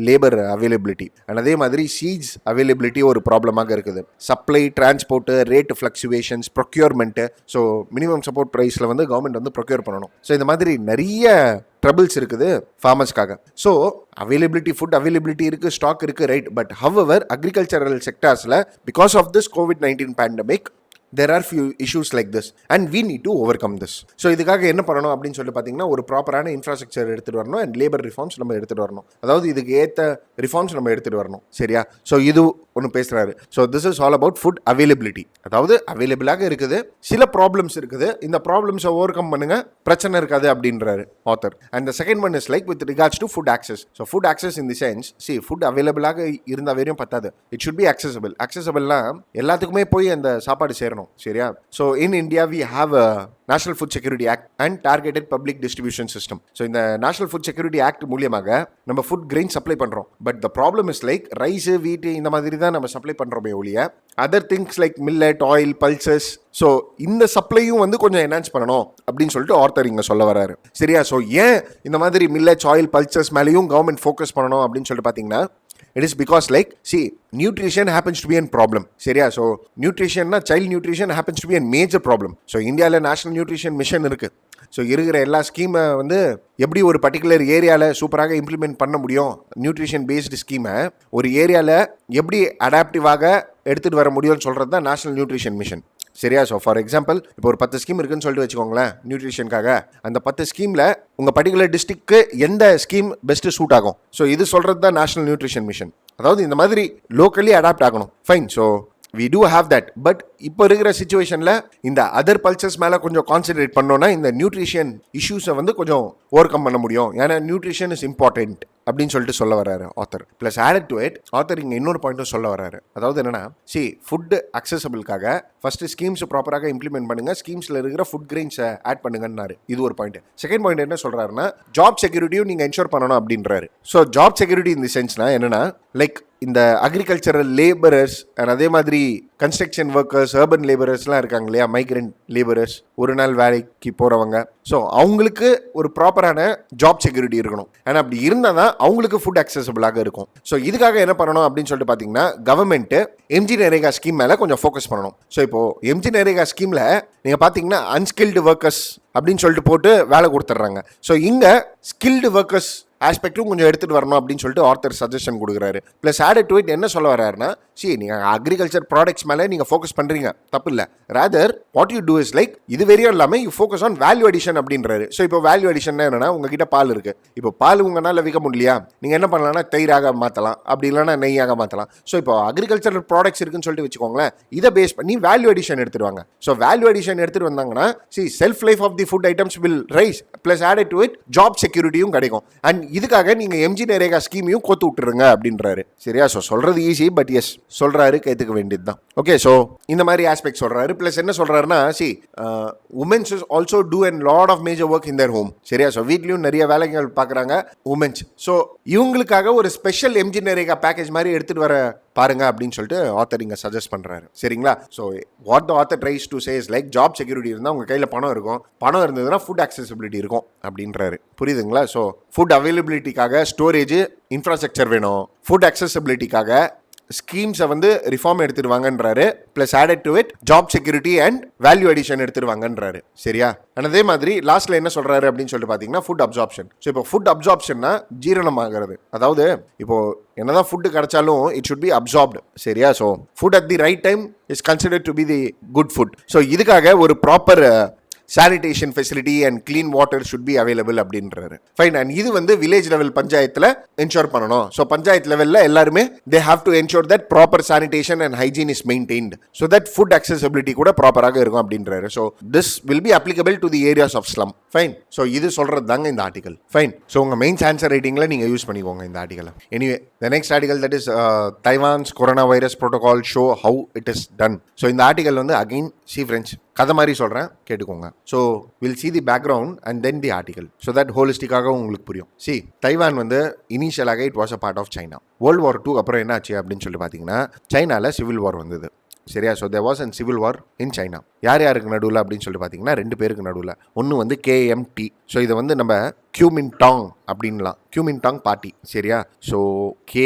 labour availability. And அதே மாதிரி சீட்ஸ் அவைலபிலிட்டி ஒரு ப்ராப்ளமாக இருக்குது. Supply, transport, rate fluctuations, procurement. So minimum support ப்ரைஸில் வந்து கவர்மெண்ட் வந்து ப்ரொக்யூர் பண்ணணும். ஸோ இந்த மாதிரி நிறைய ட்ரபிள்ஸ் இருக்குது ஃபார்மர்ஸ்க்காக. ஸோ அவைலபிலிட்டி, ஃபுட் அவைலபிலிட்டி இருக்குது, ஸ்டாக் இருக்குது, ரைட். பட் ஹவவர் அக்ரிகல்ச்சரல் செக்டார்ஸில் because of this COVID-19 pandemic there are few issues like this and we need to overcome this. So இதுக்காக என்ன பண்ணணும் அப்படின்னு சொல்லி பார்த்தீங்கன்னா, ஒரு ப்ராப்பரான இன்ஃப்ராஸ்ட்ரக்சர் எடுத்துகிட்டு வரணும் அண்ட் லேபர் ரிஃபார்ம்ஸ் நம்ம எடுத்துகிட்டு வரணும். அதாவது இதுக்கு ஏற்ற ரிஃபார்ம்ஸ் நம்ம எடுத்துகிட்டு வரணும். சரியா? ஸோ இது ஒன்று பேசுகிறாரு. So this is all about food availability. அதாவது அவைலபிளாக இருக்குது, சில ப்ராப்ளம்ஸ் இருக்குது, இந்த ப்ராப்ளம்ஸை ஓவர் கம் பண்ணுங்க, பிரச்சனை இருக்காது அப்படின்றாரு author. And the second one is like with regards to food access. So food access in the sense, food அவைலபிளாக இருந்தால் வரையும் பத்தாது, இட் ஷுட் பி அக்சசபிள். அக்சசபிள்னா எல்லாத்துக்குமே போய் அந்த சாப்பாடு சேரணும். பண்ணணும். சரியா? So in India we have a national food security act and targeted public distribution system. So இந்த நேஷனல் ஃபுட் செக்யூரிட்டி ஆக்ட் மூலியமாக நம்ம ஃபுட் கிரெயின் சப்ளை பண்ணுறோம். But the problem is like rice, வீட் இந்த மாதிரி தான் நம்ம சப்ளை பண்ணுறோமே ஒழிய other things like millet, oil, pulses, so இந்த சப்ளையும் வந்து கொஞ்சம் என்ஹான்ஸ் பண்ணணும் அப்படின்னு சொல்லிட்டு ஆர்த்தர் இங்கே சொல்ல வராரு. சரியா? ஸோ ஏன் இந்த மாதிரி மில்லட்ஸ், ஆயில், பல்சஸ் மேலேயும் கவர்மெண்ட் ஃபோக்கஸ் பண்ணணும் அப்படின்னு சொல்லிட்டு பார்த்தீங்கன்னா, it is because like see nutrition happens to be a problem. சரியா? so nutrition na child nutrition happens to be a major problem. so இந்தியாவில் நேஷனல் நியூட்ரிஷன் மிஷன் இருக்கு. ஸோ இருக்கிற எல்லா ஸ்கீமை வந்து எப்படி ஒரு பர்டிகுலர் ஏரியாவில் சூப்பராக இம்ப்ளிமெண்ட் பண்ண முடியும், நியூட்ரிஷன் பேஸ்டு ஸ்கீமை ஒரு ஏரியாவில் எப்படி அடாப்டிவாக எடுத்துகிட்டு வர முடியும்னு சொல்கிறது தான் நேஷனல் நியூட்ரிஷன் மிஷன். சரியா? ஸோ ஃபார் எக்ஸாம்பிள் இப்போ ஒரு 10 ஸ்கீம் இருக்குன்னு சொல்லிட்டு வச்சுக்கோங்களேன் நியூட்ரிஷனுக்காக. அந்த 10 ஸ்கீமில் உங்கள் பர்டிகுலர் டிஸ்ட்ரிக்ட்க்கு எந்த ஸ்கீம் பெஸ்ட்டு சூட் ஆகும், ஸோ இது சொல்கிறது தான் நேஷனல் நியூட்ரிஷன் மிஷன். அதாவது இந்த மாதிரி லோக்கலி அடாப்ட் ஆகணும். Fine. So we do have that. But இப்போ இருக்கிற சிச்சுவேஷனில் இந்த அதர் பல்சஸ் மேலே கொஞ்சம் கான்சென்ட்ரேட் பண்ணோன்னா இந்த நியூட்ரிஷன் இஷ்யூஸை வந்து கொஞ்சம் ஓவர் கம் பண்ண முடியும். ஏன்னா நியூட்ரிஷன் இஸ் இம்பார்ட்டன்ட் அப்படின்னு சொல்லிட்டு சொல்ல வர்றாரு author. Plus added to it author இங்கே இன்னொரு பாயிண்ட்டும் சொல்ல வர்றாரு. அதாவது என்னன்னா, ஃபுட் அக்சசபிளுக்காக ஃபர்ஸ்ட் ஸ்கீம்ஸ் ப்ராப்பராக இம்ப்ளிமெண்ட் பண்ணுங்க, ஸ்கீம்ஸில் இருக்கிற ஃபுட் கிரெயின்ஸை ஆட் பண்ணுங்கன்னாரு. இது ஒரு பாயிண்ட். செகண்ட் பாயிண்ட் என்ன சொல்றாருன்னா, ஜாப் செக்யூரிட்டியும் நீங்கள் என்ஷோர் பண்ணணும் அப்படின்றாரு. ஸோ ஜாப் செக்யூரிட்டி இந்த சென்ஸ்னா என்னன்னா, லைக் இந்த அக்ரிகல்ச்சரல் லேபரர்ஸ் அண்ட் அதே மாதிரி கன்ஸ்ட்ரக்ஷன் ஒர்க்கர்ஸ், அர்பன் லேபரர்ஸ்லாம் இருக்காங்க இல்லையா, மைக்ரெண்ட் லேபரர்ஸ், ஒரு நாள் வேலைக்கு போகிறவங்க. ஸோ அவங்களுக்கு ஒரு ப்ராப்பரான ஜாப் செக்யூரிட்டி இருக்கணும். ஏன்னா அப்படி இருந்தால் தான் அவங்களுக்கு ஃபுட் அக்சசபிளாக இருக்கும். ஸோ இதுக்காக என்ன பண்ணணும் அப்படின்னு சொல்லிட்டு பார்த்தீங்கன்னா, கவர்மெண்ட் எம்ஜி நரேகா ஸ்கீம் மேலே கொஞ்சம் ஃபோக்கஸ் பண்ணணும். ஸோ இப்போ எம்ஜி நரேகா ஸ்கீமில் நீங்கள் பார்த்தீங்கன்னா அன்ஸ்கில்டு ஒர்க்கர்ஸ் அப்படின்னு சொல்லிட்டு போட்டு வேலை கொடுத்துட்றாங்க. ஸோ இங்கே ஸ்கில்டு ஒர்க்கர்ஸ் ஆஸ்பெக்டும் கொஞ்சம் எடுத்துகிட்டு வரணும் அப்படின்னு சொல்லிட்டு ஆர்த்தர் சஜஷன் கொடுக்குறாரு. ப்ளஸ் ஆடட் டு இட் என்ன சொல்ல வர்றாருன்னா, நீங்கள் அக்ரிகல்ச்சர் ப்ராடக்ட்ஸ் மேலே நீங்கள் ஃபோக்கஸ் பண்ணுறீங்க, தப்பு இல்லை. Rather what you do is like இது வெறியும் இல்லாமல் you focus on value addition அப்படின்றாரு. ஸோ இப்போ வேல்யூ அடிஷன் என்னன்னா, உங்ககிட்ட பால் இருக்குது, இப்போ பால் உங்களால் விற்க முடியலையா, நீங்கள் என்ன பண்ணலாம்னா தயிராக மாற்றலாம், அப்படி இல்லைன்னா நெய்யாக மாற்றலாம். ஸோ இப்போ அக்ரிகல்ச்சரல் ப்ராடக்ட்ஸ் இருக்குன்னு சொல்லிட்டு வச்சுக்கோங்களேன், இதை பேஸ் பண்ணி வேல்யூ அடிஷன் எடுத்துருவாங்க. ஸோ வேல்யூ அடிஷன் எடுத்துகிட்டு வந்தாங்கன்னா shelf life of the food items will rise. Plus added to it job செக்யூரிட்டியும் கிடைக்கும். அண்ட் இதுக்காக நீங்கள் எம்ஜி நரேகா ஸ்கீமையும் கோத்து விட்டுருங்க அப்படின்றாரு. சரியா? ஸோ சொல்கிறது ஈஸி, பட் எஸ் சொல்கிறாரு, கேட்டுக்க வேண்டியது தான். ஓகே, ஸோ இந்த மாதிரி ஆஸ்பெக்ட் சொல்கிறாரு. ப்ளஸ் என்ன சொல்கிறாருன்னா, womens also do and lot of major work in their home. சரியா? ஸோ வீட்லையும் நிறைய வேலைகள் பார்க்குறாங்க உமன்ஸ். ஸோ இவங்களுக்காக ஒரு ஸ்பெஷல் எம்ஜி நரேகா பேக்கேஜ் மாதிரி எடுத்துகிட்டு வர பாருங்க அப்படின்னு சொல்லிட்டு ஆத்தர் இங்கே சஜஸ்ட் பண்ணுறாரு. சரிங்களா? So what the author tries to say is like job security இருந்தால் உங்கள் கையில் பணம் இருக்கும், பணம் இருந்ததுன்னா ஃபுட் அக்சசிபிலிட்டி இருக்கும் அப்படின்றாரு. புரியுதுங்களா? ஸோ ஃபுட் அவைலபிலிட்டிக்காக ஸ்டோரேஜ் இன்ஃப்ராஸ்ட்ரக்சர் வேணும், ஃபுட் அக்சசிபிலிட்டிக்காக ஸ்கீம்ஸை வந்து ரிஃபார்ம் எடுத்துடுவாங்கன்றாரு. Plus added to it job security and value addition எடுத்துடுவாங்கன்றாரு. சரியா? அண்ட் அதே மாதிரி லாஸ்ட்ல என்ன சொல்றாரு அப்படின்னு சொல்லிட்டு பார்த்தீங்கன்னா, ஃபுட் அப்சார்ப்ஷன். ஸோ இப்போ ஃபுட் அப்சார்ப்ஷன்னா ஜீரணம் ஆகிறது. அதாவது இப்போ என்னதான் ஃபுட்டு கிடைச்சாலும் இட் ஷுட் பி அப்சார்ப்டு. சரியா? So food at the right time is considered to be the good food. So இதுக்காக ஒரு proper sanitation facility and clean water should be available அப்படின்றாரு. ஃபைன். அண்ட் இது வந்து வில்லேஜ் லெவல் பஞ்சாயத்தில் என்ஷோர் பண்ணணும். ஸோ பஞ்சாயத்து லெவலில் எல்லாருமே they have to ensure that proper sanitation and hygiene is maintained so that food accessibility கூட ப்ராப்பராக இருக்கும் அப்படின்றாரு. So this will be applicable to the areas of slum. Fine. So இது சொல்கிறது தாங்க இந்த ஆர்டிகல். ஃபைன். ஸோ உங்கள் மெயின்ஸ் ஆன்சர் ரைட்டிங்கில் நீங்கள் யூஸ் பண்ணிக்கோங்க இந்த ஆர்டிகலை. Anyway the next article that is Taiwan's corona virus protocol show how it is done. So இந்த ஆர்டிகல் வந்து அகெயின் ஃப்ரெண்ட்ஸ் கதை மாதிரி சொல்கிறேன், கேட்டுக்கோங்க. So will see the background and then the article so that ஹோலிஸ்டிக்காக உங்களுக்கு புரியும். தைவான் வந்து இனிஷியலாக it was a part of China. World war 2 அப்புறம் என்ன ஆச்சு அப்படின்னு சொல்லி பார்த்தீங்கன்னா, சைனாவில் சிவில் வார் வந்தது. சரியா? So there was and civil war in China. யார் யாருக்கு நடுவில் அப்படின்னு சொல்லி பார்த்தீங்கன்னா, 2 பேருக்கு நடுவில். ஒன்று வந்து KMT. ஸோ இதை வந்து நம்ம கியூமின்டாங் அப்படின்லாம், கியூமின்டாங் பார்ட்டி. சரியா? So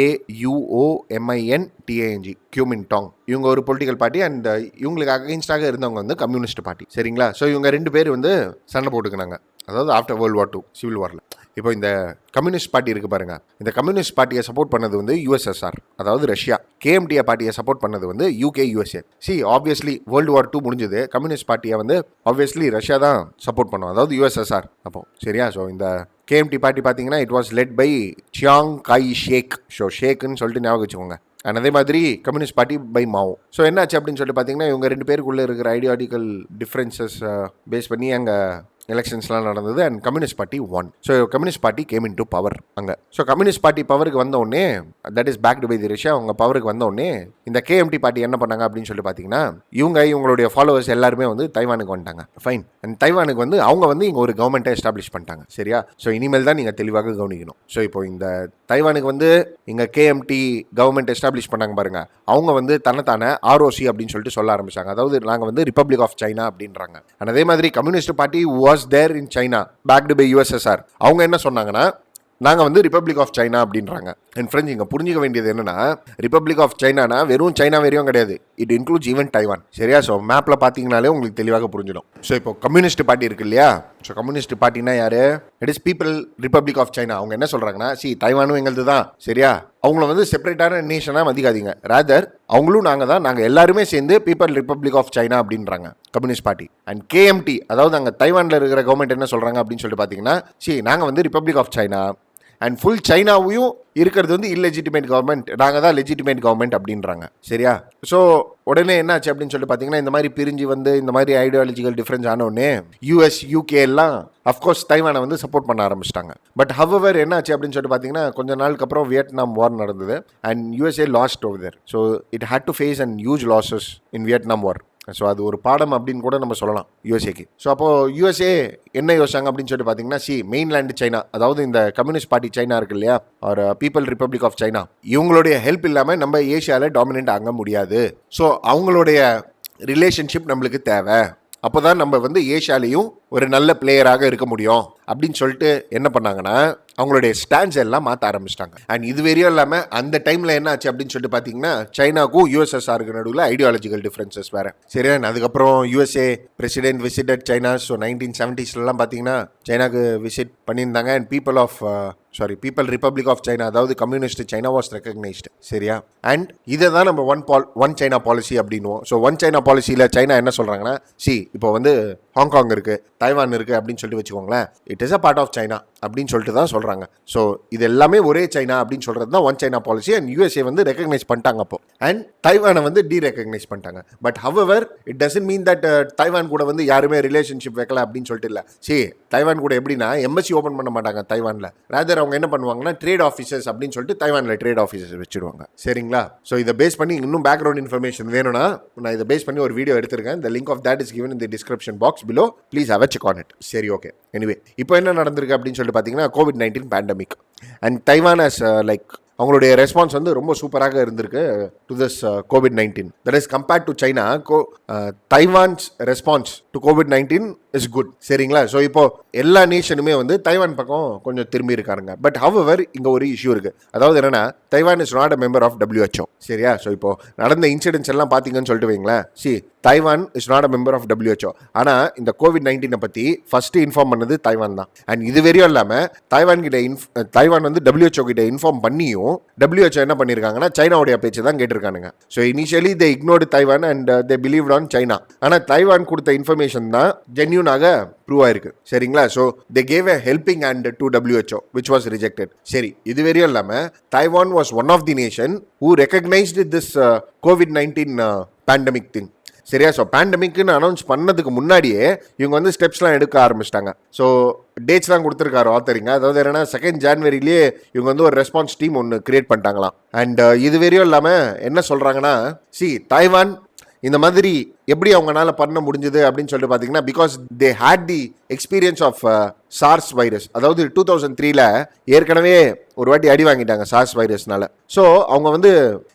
KUOMINTANG கியூமின்டாங். இவங்க ஒரு பொலிட்டிக்கல் பார்ட்டி அண்ட் இவங்களுக்கு அகைன்ஸ்டாக இருந்தவங்க வந்து கம்யூனிஸ்ட் பார்ட்டி. சரிங்களா? ஸோ இவங்க 2 பேர் வந்து சண்டை போட்டுக்கினாங்க. அதாவது ஆஃப்டர் வேர்ல்டு வார் 2 சிவில் வாரில். இப்போ இந்த கம்யூனிஸ்ட் பார்ட்டி இருக்குது பாருங்க, இந்த கம்யூனிஸ்ட் பார்ட்டியை சப்போர்ட் பண்ணது வந்து USSR, அதாவது ரஷ்யா. KMT பார்ட்டியை சப்போர்ட் பண்ணது வந்து UK, USA. Obviously world war 2 முடிஞ்சது, கம்யூனிஸ்ட் பார்ட்டியை வந்து ஆப்வியஸ்லி ரஷ்யா தான் சப்போர்ட் பண்ணும், அதாவது USSR அப்போ. சரியா? ஸோ இந்த KMT பார்ட்டி பார்த்தீங்கன்னா it was led by Chiang Kai shek. So ஷேக்குன்னு சொல்லிட்டு ஞாபகம் வச்சுக்கோங்க. அண்ட் அதே மாதிரி communist party by Mao. So என்னாச்சு அப்படின்னு சொல்லிட்டு பார்த்தீங்கன்னா, இவங்க 2 பேருக்குள்ளே இருக்கிற ஐடியாலஜிக்கல் டிஃப்ரென்சஸ் பேஸ் பண்ணி அங்கே எலெக்ஷன்ஸ்லாம் நடந்தது and communist party won. So communist party came in to power அங்கே. ஸோ கம்யூனிஸ்ட் பார்ட்டி பவருக்கு வந்த உடனே, that is backed by the Russia, அவங்க பவருக்கு வந்த உடனே இந்த கேஎம்டி பார்ட்டி என்ன பண்ணாங்க அப்படின்னு சொல்லி பார்த்தீங்கன்னா, இவங்களுடைய ஃபாலோவர்ஸ் எல்லாருமே வந்து தைவானுக்கு வந்துட்டாங்க. ஃபைன். அண்ட் தைவானுக்கு வந்து அவங்க வந்து இங்கே ஒரு கவர்மெண்ட்டை எஸ்டாப்ளிஷ் பண்ணிட்டாங்க. சரியா? ஸோ இனிமேல் தான் நீங்கள் தெளிவாக கவனிக்கணும். ஸோ இப்போ இந்த தைவானுக்கு வந்து இங்கே கேஎம்டி கவர்மெண்ட் எஸ்டாப்ளிஷ் பண்ணாங்க பாருங்க, அவங்க வந்து தன்னைத்தானே ஆர்ஓசி அப்படின்னு சொல்லிட்டு சொல்ல ஆரம்பிச்சாங்க. அதாவது நாங்கள் வந்து ரிப்பப்ளிக் ஆஃப் சைனா அப்படின்றாங்க. அண்ட் அதே மாதிரி communist party was there in China backed by USSR. அவங்க என்ன சொன்னாங்கன்னா, நாங்கள் வந்து ரிப்பப்ளிக் ஆஃப் சைனா அப்படின்றாங்க. அண்ட் ஃப்ரெண்ட்ஸ், இங்கே புரிஞ்சிக்க வேண்டியது என்னன்னா, ரிப்பப்ளிக் ஆஃப் சைனானா வெறும் சைனா வரையும் கிடையாது, இட் இன்க்ளூட்ஸ் ஈவன் டைவான். சரியா? ஸோ மேப்பில் பார்த்தீங்கனாலே உங்களுக்கு தெளிவாக புரிஞ்சிடும். ஸோ இப்போ கம்யூனிஸ்ட் பார்ட்டி இருக்கு இல்லையா? ஸோ கம்யூனிஸ்ட் பார்ட்டினா யாரு? It is people republic of China. அவங்க என்ன சொல்கிறாங்கன்னா, தைவானும் எங்களது தான். சரியா? அவங்கள வந்து செப்பரேட்டான நேஷனாக மதிக்காதீங்க, ரேதர் அவங்களும் நாங்கள் தான், நாங்கள் எல்லாருமே சேர்ந்து பீப்பிள் ரிப்பப்ளிக் ஆஃப் சைனா அப்படின்றாங்க கம்யூனிஸ்ட் பார்ட்டி. அண்ட் கேஎம்டி, அதாவது அங்கே தைவானில் இருக்கிற கவர்மெண்ட் என்ன சொல்கிறாங்க அப்படின்னு சொல்லிட்டு பார்த்தீங்கன்னா, நாங்கள் வந்து republic of China and full சைனாவையும் இருக்கிறது வந்து இல்லெஜிட்டிமேட் கவர்மெண்ட், நாங்கள் தான் லெஜிட்டிமேட் கவர்மெண்ட் அப்படின்றாங்க. சரியா? ஸோ உடனே என்னாச்சு அப்படின்னு சொல்லிட்டு பார்த்தீங்கன்னா, இந்த மாதிரி பிரிஞ்சு வந்து இந்த மாதிரி ஐடியாலஜிக்கல் டிஃப்ரென்ஸ் ஆனோடனே யூஎஸ் யூகே எல்லாம் அஃப்கோர்ஸ் தைவானை வந்து சப்போர்ட் பண்ண ஆரம்பிச்சிட்டாங்க. பட் ஹவவர் என்னாச்சு அப்படின்னு சொல்லிட்டு பார்த்தீங்கன்னா, கொஞ்ச நாளுக்கு அப்புறம் வியட்நாம் வார் நடந்தது and USA lost over there. So it had to face and huge losses in Vietnam war. So அது ஒரு பாடம் அப்படின்னு கூட நம்ம சொல்லலாம் யூஎஸ்ஏக்கு. ஸோ அப்போது யூஎஸ்ஏ என்ன யோசிச்சாங்க அப்படின்னு சொல்லிட்டு பார்த்தீங்கன்னா, மெயின்லேண்டு சைனா, அதாவது இந்த கம்யூனிஸ்ட் பார்ட்டி சைனா இருக்கு இல்லையா, ஒரு பீப்பிள் ரிப்பப்ளிக் ஆஃப் சைனா, இவங்களுடைய ஹெல்ப் இல்லாமல் நம்ம ஏஷியாவில் டாமினேட் ஆக முடியாது. ஸோ அவங்களுடைய ரிலேஷன்ஷிப் நம்மளுக்கு தேவை. அப்போ தான் நம்ம வந்து ஏஷியாலையும் ஒரு நல்ல பிளேயராக இருக்க முடியும் அப்படின்னு சொல்லிட்டு என்ன பண்ணாங்கன்னா, அவங்களுடைய ஸ்டாண்ட்ஸ் எல்லாம் மாற்ற ஆரம்பிச்சிட்டாங்க. அண்ட் இது வரையும் இல்லாமல் அந்த டைமில் என்ன ஆச்சு அப்படின்னு சொல்லிட்டு பார்த்தீங்கன்னா, சைனாக்கும் யூஎஸ்எஸ்ஆருக்கு நடுவில் ஐடியாலஜிக்கல் டிஃப்ரென்சஸ் வேறு. சரியா? அதுக்கப்புறம் USA president visited China. So 1970ஸ்லாம் பார்த்தீங்கன்னா சைனாக்கு விசிட் பண்ணியிருந்தாங்க. And people republic of China, அதாவது கம்யூனிஸ்ட் சைனா வாஸ் ரெகக்னைஸ்டு. சரியா? அண்ட் இதை தான் நம்ம ஒன் சைனா பாலிசி அப்படின்வோம். ஸோ ஒன் சைனா பாலிசியில் சைனா என்ன சொல்கிறாங்கன்னா, இப்போ வந்து ஹாங்காங் இருக்குது, தைவான் இருக்குது அப்படின்னு சொல்லிட்டு வச்சுக்கோங்களேன், it is a part of China அப்படின்னு சொல்லிட்டு தான் சொல்கிறாங்க. ஸோ இது எல்லாமே ஒரே சைனா அப்படின்னு சொல்கிறது தான் one China policy. And USA வந்து ரெகக்னைஸ் பண்ணிட்டாங்க அப்போ, அண்ட் தைவானை வந்து டீரெகக்னைஸ் பண்ணிட்டாங்க. But however it doesn't mean that Taiwan கூட வந்து யாருமே ரிலேஷன்ஷிப் வைக்கல அப்படின்னு சொல்லிட்டு இல்லை. தைவான் கூட எப்படின்னா எம்எஸ்சி ஓப்பன் பண்ண மாட்டாங்க தைவானில், ரேதர் அவங்க என்ன பண்ணுவாங்கன்னா ட்ரேட் ஆஃபீஸர்ஸ் அப்படின்னு சொல்லிட்டு தைவானில் ட்ரேட் ஆஃபீஸர்ஸ் வச்சுருவாங்க. சரிங்களா? ஸோ இதை பேஸ் பண்ணி இன்னும் பேக்ரவுண்ட் இன்ஃபர்மேஷன் வேணும்னா நான் இதை பேஸ் பண்ணி ஒரு வீடியோ எடுத்திருக்கேன். the link of that is given in the description box below. please have a check on it. சரி, ஓகே. எனிவே, இப்போ என்ன நடந்திருக்கு அப்படின்னு சொல்லிட்டு பார்த்தீங்கன்னா, COVID-19 pandemic and Taiwan as அவங்களுடைய ரெஸ்பான்ஸ் வந்து ரொம்ப சூப்பராக இருந்திருக்கு to this COVID-19. That is compared to China, Taiwan's response to COVID-19 is good. சரிங்களா? ஸோ இப்போ எல்லா நேஷனுமே வந்து தைவான் பக்கம் கொஞ்சம் திரும்பி இருக்காருங்க. பட் ஹவவர் இங்கே ஒரு இஷ்யூ இருக்கு. அதாவது என்னன்னா, Taiwan is not a member of WHO. சரியா? ஸோ இப்போ நடந்த இன்சிடென்ட்ஸ் எல்லாம் பார்த்தீங்கன்னு சொல்லிட்டு வைங்களேன், Taiwan is not a member of WHO. ஆனால் இந்த COVID-19 பற்றி ஃபர்ஸ்ட் இன்ஃபார்ம் பண்ணது தைவான் தான். அண்ட் இது வரையும் இல்லாமல் தைவான் வந்து WHO கிட்ட இன்ஃபார்ம் பண்ணியும் WHO என்ன பண்ணியிருக்காங்கன்னா, சைனாவுடைய பேச்சு தான் கேட்டிருக்கானுங்க. So initially they ignored Taiwan and they believed on China. ஆனால் தைவான் கொடுத்த இன்ஃபர்மேஷன் தான் ஜென்யூனாக ப்ரூவ் ஆயிருக்கு. சரிங்களா? So they gave a helping hand to WHO which was rejected. சரி, இது வரையும் இல்லாமல் Taiwan was one of the nation who recognized this COVID-19 pandemic thing. சரியா? ஸோ பேண்டமிக்னு அனௌன்ஸ் பண்ணதுக்கு முன்னாடியே இவங்க வந்து ஸ்டெப்ஸ்லாம் எடுக்க ஆரம்பிச்சிட்டாங்க. ஸோ டேட்ஸ்லாம் கொடுத்துருக்காரு ஆத்தரிங்க. அதாவது என்னன்னா, 2 ஜான்வரியிலேயே இவங்க வந்து ஒரு ரெஸ்பான்ஸ் டீம் ஒன்று கிரியேட் பண்ணிட்டாங்களாம். அண்ட் இது வரையும் இல்லாமல் என்ன சொல்கிறாங்கன்னா, தைவான் இந்த மாதிரி எப்படி அவங்களால பண்ண முடிஞ்சது அப்படின்னு சொல்லிட்டு பார்த்தீங்கன்னா, because they had the experience of SARS virus. அதாவது 2003 ஏற்கனவே ஒரு வாட்டி அடி வாங்கிட்டாங்க சார்ஸ் வைரஸ்னால. ஸோ அவங்க வந்து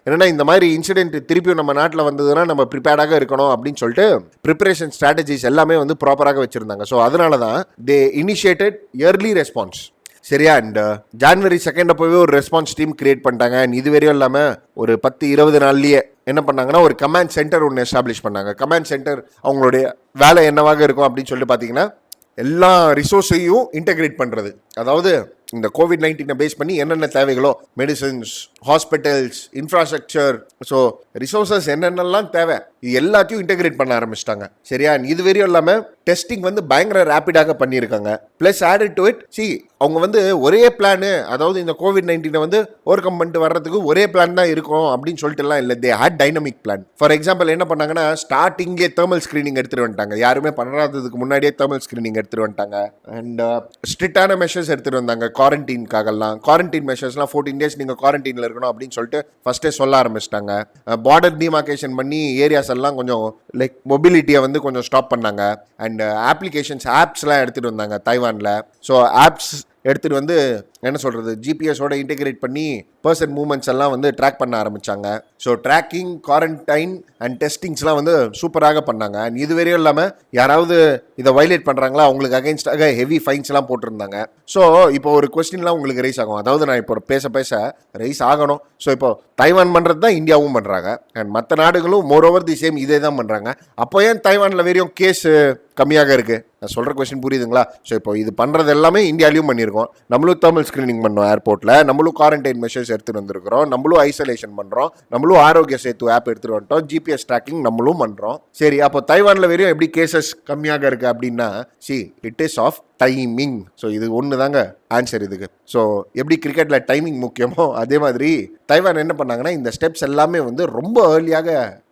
என்னன்னா, இந்த மாதிரி இன்சிடென்ட் திருப்பியும் நம்ம நாட்டில் வந்ததுன்னா நம்ம ப்ரிப்பேர்டாக இருக்கணும் அப்படின்னு சொல்லிட்டு ப்ரிப்பரேஷன் ஸ்ட்ராட்டஜிஸ் எல்லாமே வந்து ப்ராப்பராக வச்சுருந்தாங்க. ஸோ அதனால தான் தே இனிஷியேட்டட் இயர்லி ரெஸ்பான்ஸ். சரியா? அண்ட் ஜான்வரி 2 அப்போவே ஒரு ரெஸ்பான்ஸ் டீம் கிரியேட் பண்ணிட்டாங்க. அண்ட் இது வரையும் இல்லாமல் ஒரு 10-20 நாள்லேயே என்ன பண்ணாங்கன்னா, ஒரு கமாண்ட் சென்டர் ஒன்று எஸ்டாப்ளிஷ் பண்ணாங்க. கமாண்ட் சென்டர் அவங்களுடைய வேலை என்னவாக இருக்கும் அப்படின்னு சொல்லிட்டு பார்த்தீங்கன்னா, எல்லா ரிசோர்ஸையும் இன்டெகிரேட் பண்ணுறது. அதாவது இந்த கோவிட்-19 பேஸ் பண்ணி என்னென்ன தேவைகளோ medicines, hospitals, infrastructure, so resources என்னென்னலாம் தேவை இது எல்லாத்தையும் இன்டெகிரேட் பண்ண ஆரம்பிச்சிட்டாங்க. சரியா? இது வரையும் இல்லாமல் டெஸ்டிங் வந்து பயங்கர ரேப்பிடாக பண்ணியிருக்காங்க. ப்ளஸ் ஆடட் டு இட் அவங்க வந்து ஒரே பிளானு, அதாவது இந்த கோவிட்-19 வந்து ஓவர் கம் பண்ணிட்டு வர்றதுக்கு ஒரே பிளான் தான் இருக்கும் அப்படின்னு சொல்லிட்டுலாம் இல்லை. They had dynamic plan. For example என்ன பண்ணாங்கன்னா, ஸ்டார்டிங்கே தேர்மல் ஸ்க்ரீனிங் எடுத்துகிட்டு வந்துட்டாங்க. யாருமே பண்ணாததுக்கு முன்னாடியே தேர்மல் ஸ்க்ரீனிங் எடுத்துகிட்டு வந்துட்டாங்க. அண்ட் ஸ்ட்ரிக்டான மெஷர்ஸ் எடுத்துகிட்டு வந்தாங்க குவாரண்டைனுக்காகலாம். குவாரண்டைன் மெஷர்ஸ்லாம் 14 days நீங்கள் குவாரண்டைனில் இருக்கணும் அப்படின்னு சொல்லிட்டு ஃபஸ்ட்டே சொல்ல ஆரம்பிச்சிட்டாங்க. பார்டர் டிமார்கேஷன் பண்ணி ஏரியாஸ் எல்லாம் கொஞ்சம் லைக் மொபிலிட்டியை வந்து கொஞ்சம் ஸ்டாப் பண்ணாங்க. அண்ட் அப்ளிகேஷன்ஸ், ஆப்ஸ்லாம் எடுத்துகிட்டு வந்தாங்க தைவானில். ஸோ ஆப்ஸ் எடுத்துகிட்டு வந்து என்ன சொல்கிறது, ஜிபிஎஸோட இன்டெகிரேட் பண்ணி பர்சன் மூவ்மெண்ட்ஸ் எல்லாம் வந்து ட்ராக் பண்ண ஆரம்பித்தாங்க. ஸோ ட்ராக்கிங், குவாரண்டைன் அண்ட் டெஸ்டிங்ஸ்லாம் வந்து சூப்பராக பண்ணாங்க. அண்ட் இது வரையும் இல்லாமல் யாராவது இதை வைலேட் பண்ணுறாங்களா அவங்களுக்கு அகைன்ஸ்டாக ஹெவி ஃபைன்ஸ்லாம் போட்டிருந்தாங்க. ஸோ இப்போ ஒரு கொஸ்டின்லாம் உங்களுக்கு ரைஸ் ஆகும். அதாவது நான் இப்போ பேச ரைஸ் ஆகணும். ஸோ இப்போ தைவான் பண்ணுறது தான் இந்தியாவும் பண்ணுறாங்க. அண்ட் மற்ற நாடுகளும் மோரோவர் தி சேம் இதே தான் பண்ணுறாங்க. அப்போ ஏன் தைவானில் வெறும் கேஸ் கம்மியாக இருக்குது? நான் சொல்கிற கொஸ்டின் புரியுதுங்களா? ஸோ இப்போ இது பண்ணுறது எல்லாமே இந்தியாலையும் பண்ணியிருக்கோம். நம்மளும் தேர்மல் ஸ்க்ரீனிங் பண்ணோம் ஏர்போர்ட்டில், நம்மளும் குவாரண்டைன் மெஷர்ஸ் எடுத்துகிட்டு வந்திருக்கிறோம், நம்மளும் ஐசோலேஷன் பண்ணுறோம், நம்மளும் ஆரோக்கிய சேத்து ஆப் எடுத்துகிட்டு வந்துட்டோம், ஜிபிஎஸ் ட்ராக்கிங் நம்மளும் பண்ணுறோம். சரி, அப்போ தைவானில் வெறும் எப்படி கேசஸ் கம்மியாக இருக்குது அப்படின்னா, it is of timing. So இது ஒன்று தாங்க ஆன்சர் இதுக்கு. ஸோ எப்படி கிரிக்கெட்டில் டைமிங் முக்கியமோ அதே மாதிரி தைவான் என்ன பண்ணாங்கன்னா, இந்த ஸ்டெப்ஸ் எல்லாமே வந்து ரொம்ப ஏர்லியாக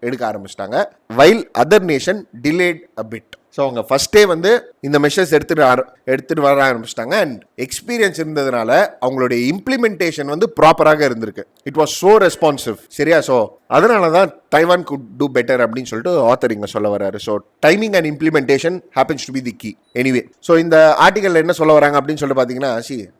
எடுக்க ஆரம்பிச்சிட்டாங்க. While other nation delayed a bit. So அவங்க ஃபஸ்ட்டே வந்து இந்த மெஷர்ஸ் எடுத்துகிட்டு வர ஆரம்பிச்சிட்டாங்க. அண்ட் எக்ஸ்பீரியன்ஸ் இருந்ததுனால அவங்களுடைய இம்ப்ளிமெண்டேஷன் வந்து ப்ராப்பராக இருந்திருக்கு. It was so responsive. சரியா? ஸோ அதனால தான் தைவான் குட் டூ பெட்டர் அப்படின்னு சொல்லிட்டு ஆத்தர் இங்கே சொல்ல வர்றாரு. So timing and implementation happens to be the key. Anyway, so இந்த ஆர்டிகலில் என்ன சொல்ல வராங்க அப்படின்னு சொல்லிட்டு பார்த்தீங்கன்னா,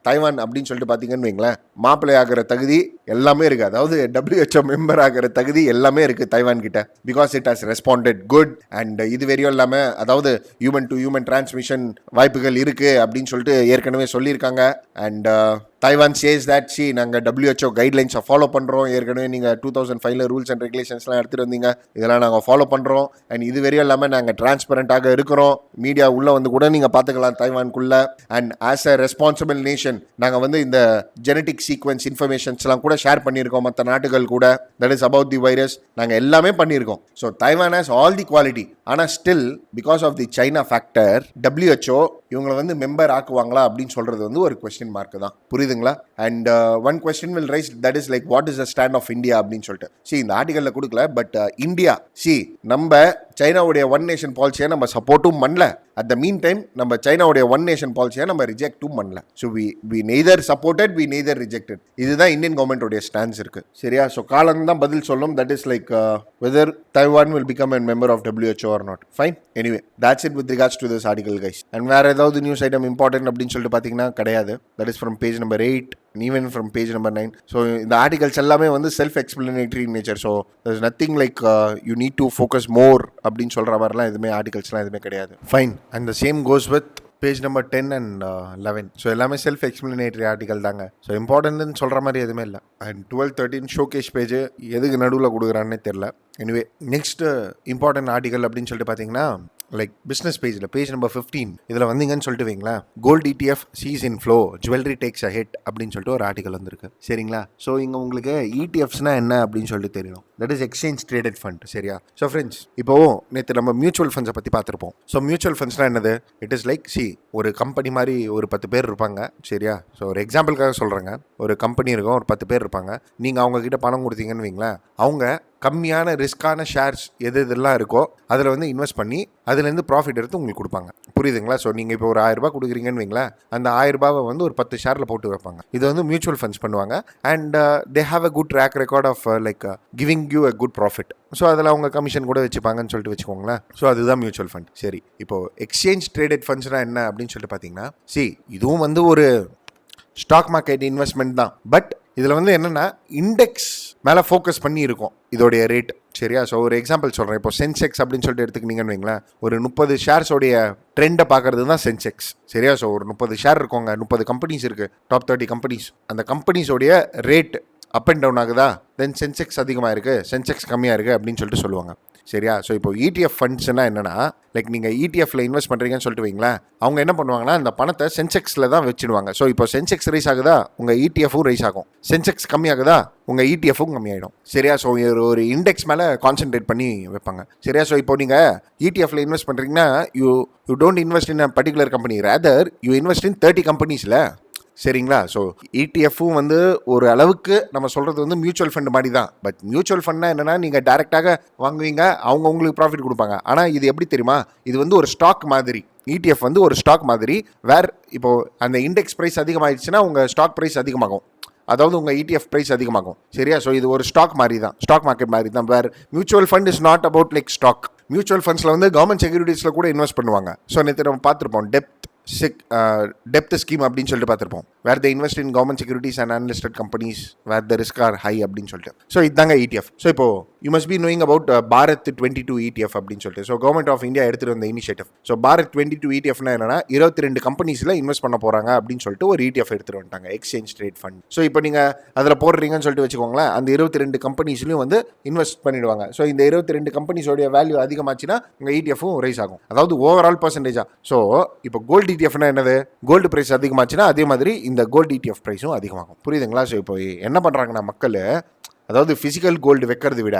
தைவான் அப்படின்னு சொல்லிட்டு பார்த்தீங்கன்னு வைங்களேன், மாப்பிள்ளை ஆகிற தகுதி எல்லாமே இருக்குது. அதாவது WHO மெம்பர் ஆகிற தகுதி எல்லாமே இருக்குது தைவான் கிட்ட. Because it has responded good. And இது வரையும் இல்லாமல் அதாவது ஹியூமன் டு ஹியூமன் டிரான்ஸ்மிஷன் வாய்ப்புகள் இருக்குது அப்படின்னு சொல்லிட்டு ஏற்கனவே சொல்லியிருக்காங்க. அண்ட் தைவான் சேஸ் தட் நாங்கள் WHO கைட்லைன்ஸை ஃபாலோ பண்ணுறோம். ஏற்கனவே நீங்கள் 2005 ரூல்ஸ் அண்ட் ரெகுலேஷன்ஸ்லாம் எடுத்துகிட்டு வந்தீங்க, இதெல்லாம் நாங்கள் ஃபாலோ பண்ணுறோம். அண்ட் இது வரையும் இல்லாமல் நாங்கள் டிரான்ஸ்பரண்ட்டாக இருக்கிறோம். மீடியா உள்ளே வந்து கூட நீங்கள் பார்த்துக்கலாம் தைவானுக்குள்ளே. And as a responsible nation நாங்கள் வந்து இந்த ஜெனட்டிக் சீக்வன்ஸ் இன்ஃபர்மேஷன்ஸ்லாம் கூட ஷேர் பண்ணியிருக்கோம் மற்ற நாட்டுகள் கூட. That is about the virus. நாங்கள் எல்லாமே பண்ணியிருக்கோம். So Taiwan has all the quality. ஆனால் still because of the China factor WHO இவங்களை வந்து மெம்பர் ஆக்குவாங்களா அப்படின்னு சொல்கிறது வந்து ஒரு கொஸ்டின் மார்க் தான். புரியுதுங்களா? And one question will rise, that is like what is the stand of India அப்படின்னு சொல்லிட்டு. இந்த ஆர்டிகலில் கொடுக்கல, பட் இந்தியா நம்ம சைனாவுடைய ஒன் நேஷன் பாலிசியை நம்ம சப்போர்ட்டும் பண்ணல. அட் த மீன் டைம் நம்ம சைனாவுடைய ஒன் நேஷன் பாலிசியை நம்ம ரிஜெக்டும் பண்ணல. So we neither supported, we neither rejected. இதுதான் இந்தியன் கவர்மெண்ட்டோடைய ஸ்டாண்ட்ஸ் இருக்குது. சரியா? ஸோ காலம் தான் பதில் சொல்லும். That is like whether Taiwan will become a member of WHO or not. Fine. Anyway, that's it with regards to this article, guys. And வேற ஏதாவது நியூஸ் ஐட்டம் இம்பார்ட்டன்ட் அப்படின்னு சொல்லிட்டு பார்த்தீங்கன்னா கிடையாது. That is from page number 8 and even from page number 9. So இந்த ஆர்டிகல்ஸ் எல்லாமே வந்து self explanatory nature. So there's nothing like you need to focus more அப்படின்னு சொல்கிற மாதிரிலாம் எதுவுமே ஆர்டிகல்ஸ்லாம் எதுவுமே கிடையாது. Fine. And the same goes with page number 10 and 11. So எல்லாமே செல்ஃப் எக்ஸ்பிளனேட்டரி ஆர்டிகல் தாங்க. ஸோ இம்பார்ட்டன்ட்னு சொல்கிற மாதிரி எதுவுமே இல்லை. அண்ட் 12, 13 ஷோகேஸ் பேஜ் எதுக்கு நடுவில் கொடுக்குறான்னே தெரில. எனிவே, நெக்ஸ்ட் இம்பார்ட்டன்ட் ஆர்டிகல் அப்படின்னு சொல்லிட்டு பார்த்தீங்கன்னா லைக் பிஸ்னஸ் பேஜில் பேஜ் நம்பர் 15 இதில் வந்தீங்கன்னு சொல்லிட்டு வைங்களேன், gold ETF sees in flow, jewellery takes a hit அப்படின்னு சொல்லிட்டு ஒரு ஆர்டிகல் வந்திருக்கு. சரிங்களா? ஸோ இங்கே உங்களுக்கு ETFஸ்னா என்ன அப்படின்னு சொல்லிட்டு தெரியணும். That is exchange traded fund. சரியா? ஸோ ஃப்ரெண்ட்ஸ், இப்போ நேற்று நம்ம மியூச்சுவல் ஃபண்ட்ஸை பற்றி பார்த்துருப்போம். ஸோ மியூச்சுவல் ஃபண்ட்ஸ்னால் என்னது? இட் இஸ் லைக் ஒரு கம்பெனி மாதிரி ஒரு 10 பேர் இருப்பாங்க. சரியா? ஸோ ஒரு எக்ஸாம்பிளுக்காக சொல்கிறேங்க. ஒரு கம்பெனி இருக்கும், ஒரு 10 பேர் இருப்பாங்க. நீங்கள் அவங்கக்கிட்ட பணம் கொடுத்தீங்கன்னு வைங்களேன், அவங்க கம்மியான ரிஸ்க்கான ஷேர்ஸ் எதெல்லாம் இருக்கோ அதில் வந்து இன்வெஸ்ட் பண்ணி அதுலேருந்து ப்ராஃபிட் எடுத்து உங்களுக்கு கொடுப்பாங்க. புரியுதுங்களா? ஸோ நீங்கள் இப்போ ஒரு 1000 ரூபாய் கொடுக்குறீங்கன்னு வைங்களேன், அந்த 1000 ரூபாவை வந்து ஒரு 10 ஷேரில் போட்டு வைப்பாங்க. இது வந்து மியூச்சுவல் ஃபண்ட்ஸ் பண்ணுவாங்க. And they have a good track record of like giving you a good profit. So அதில் அவங்க கமிஷன் கூட வச்சுப்பாங்கன்னு சொல்லிட்டு வச்சுக்கோங்களேன். ஸோ அதுதான் மியூச்சுவல் ஃபண்ட். சரி, இப்போது எக்ஸ்சேஞ்ச் ட்ரேடட் ஃபண்ட்ஸ்னால் என்ன அப்படின்னு சொல்லிட்டு பார்த்தீங்கன்னா, இதுவும் வந்து ஒரு ஸ்டாக் மார்க்கெட் இன்வெஸ்ட்மெண்ட் தான். பட் இதில் வந்து என்னென்னா இண்டெக்ஸ் மேலே ஃபோக்கஸ் பண்ணி இருக்கும் இதோடைய ரேட். சரியா? ஸோ ஒரு எக்ஸாம்பிள் சொல்கிறேன். இப்போ சென்செக்ஸ் அப்படின்னு சொல்லிட்டு எடுத்துக்கிட்டீங்கன்னு வைங்களேன், ஒரு 30 ஷேர்ஸோடைய ட்ரெண்டை பார்க்கறது தான் சென்செக்ஸ். சரியா? ஸோ ஒரு 30 ஷேர் இருக்கோங்க, 30 கம்பெனிஸ் இருக்குது, டாப் 30 கம்பெனிஸ். அந்த கம்பெனிஸோடைய ரேட் அப் அண்ட் டவுன் ஆகுதா, தென் சென்செக்ஸ் அதிகமாக இருக்குது, சென்செக்ஸ் கம்மியாக இருக்குது அப்படின்னு சொல்லிட்டு சொல்லுவாங்க. சரியா? ஸோ இப்போ ETF ஃபண்ட்ஸ்னா என்னன்னா, லைக் நீங்கள் ETFல இன்வெஸ்ட் பண்ணுறீங்கன்னு சொல்லிட்டு வைங்களேன், அவங்க என்ன பண்ணுவாங்கன்னா அந்த பணத்தை சென்செக்ஸில் தான் வச்சுடுவாங்க. ஸோ இப்போ சென்செக்ஸ் ரைஸ் ஆகுதா, உங்கள் ETFும் ரைஸ் ஆகும். சென்செக்ஸ் கம்மியாகுதா, உங்கள் ETFும் கம்மியாயிடும். சரியா? ஸோ ஒரு இண்டெக்ஸ் மேலே கான்சென்ட்ரேட் பண்ணி வைப்பாங்க. சரியா? ஸோ இப்போ நீங்கள் ETFல இன்வெஸ்ட் பண்ணுறீங்கன்னா you don't invest in a particular company, rather you invest in 30 கம்பெனிஸில். சரிங்களா? ஸோ ETFும் வந்து ஒரு அளவுக்கு நம்ம சொல்கிறது வந்து மியூச்சுவல் ஃபண்ட் மாதிரி தான். பட் மியூச்சுவல் ஃபண்ட்னா என்னென்னா, நீங்கள் டேரெக்டாக வாங்குவீங்க, அவங்க உங்களுக்கு ப்ராஃபிட் கொடுப்பாங்க. ஆனால் இது எப்படி தெரியுமா, இது வந்து ஒரு ஸ்டாக் மாதிரி. ETF வந்து ஒரு ஸ்டாக் மாதிரி, இப்போது அந்த இண்டெக்ஸ் ப்ரைஸ் அதிகமாகிடுச்சுன்னா உங்கள் ஸ்டாக் ப்ரைஸ் அதிகமாகும், அதாவது உங்கள் ETF ப்ரைஸ் அதிகமாகும். சரியா? ஸோ இது ஒரு ஸ்டாக் மாதிரி தான், ஸ்டாக் மார்க்கெட் மாதிரி தான். Mutual fund is not about like stock. Mutual ஃபண்ட்ஸில் வந்து கவர்மெண்ட் செக்யூரிட்டிஸில் கூட இன்வெஸ்ட் பண்ணுவாங்க. ஸோ நேற்று நம்ம பார்த்துருப்போம் டெப்த் ஸ்கீம் அப்படின்னு சொல்லிட்டு பார்த்துருப்போம். Where the invest in government securities and unlisted companies where the risk are high அப்படின்னு சொல்லிட்டு. ஸோ இதுதாங்க ETF. ஸோ இப்போ you must be knowing about Bharat 22 ETF அப்படின்னு சொல்லிட்டு. ஸோ கவர்மெண்ட் ஆஃப் இந்தியா எடுத்துகிட்டு வந்த இனிஷியேட்டிவ். ஸோ பாரத் 22 ETFனா என்னன்னா, 22 கம்பெனிஸில் இன்வெஸ்ட் பண்ண போகிறாங்க அப்படின்னு சொல்லிட்டு ஒரு ETF எடுத்துகிட்டு வந்துட்டாங்க, எக்ஸ்சேஞ்ச் ட்ரேட் ஃபண்ட். ஸோ இப்போ நீங்கள் அதில் போடுறீங்கன்னு சொல்லிட்டு வச்சுக்கோங்களேன், அந்த 22 கம்பெனிஸ்லையும் வந்து இன்வெஸ்ட் பண்ணிடுவாங்க. ஸோ இந்த 22 கம்பெனிஸோடைய வேல்யூ அதிகமாச்சுன்னா உங்கள் ETFும் ரைஸ் ஆகும், அதாவது ஓவரால் பர்சன்டேஜா. ஸோ இப்போ கோல்டு ETFனா என்னது, கோல்டு ப்ரைஸ் அதிகமாச்சுன்னா அதே மாதிரி இந்த கோல்டு ETF ப்ரைஸும் அதிகமாகும். புரியுதுங்களா? ஸோ இப்போ என்ன பண்ணுறாங்கன்னா மக்கள், அதாவது ஃபிசிக்கல் கோல்டு வைக்கிறத விட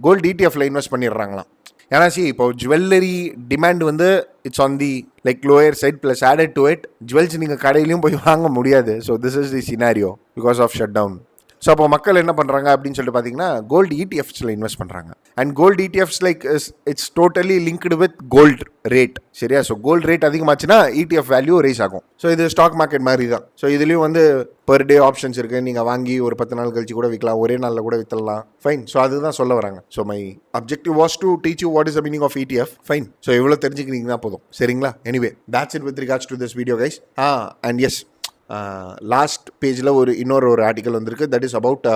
கோல்டு ETFல இன்வெஸ்ட் பண்ணிடுறாங்களாம். ஏன்னா இப்போ ஜுவல்லரி டிமாண்ட் வந்து it's on the like lower side, plus added to it jewels நீங்கள் கடையிலையும் போய் வாங்க முடியாது. So this is the scenario because of shut down. So அப்போ மக்கள் என்ன பண்ணுறாங்க அப்படின்னு சொல்லிட்டு பார்த்தீங்கன்னா, கோல்டு ETFஸில் இன்வெஸ்ட் பண்ணுறாங்க. And gold ETFs like it's totally linked with gold rate. சரியா? ஸோ கோல்டு ரேட் அதிகமாச்சுன்னா ETF வேல்யூ ரைஸ் ஆகும். ஸோ இது ஸ்டாக் மார்க்கெட் மாதிரி தான். ஸோ இதுலேயும் வந்து பெர் டே ஆப்ஷன்ஸ் இருக்குது. நீங்கள் வாங்கி ஒரு 10 நாள் கழிச்சு கூட விற்கலாம், ஒரே நாளில் கூட விற்றலாம். ஃபைன். ஸோ அதுதான் சொல்ல வராங்க. So my objective was to teach you what is the meaning of ETF. Fine. So இவ்வளோ தெரிஞ்சுக்கிட்டீங்கன்னா போதும். சரிங்களா? Anyway that's it with regards to this video guys. And yes, last பேஜில் இன்னொரு ஆர்டிக்கல் வந்திருக்கு, that is about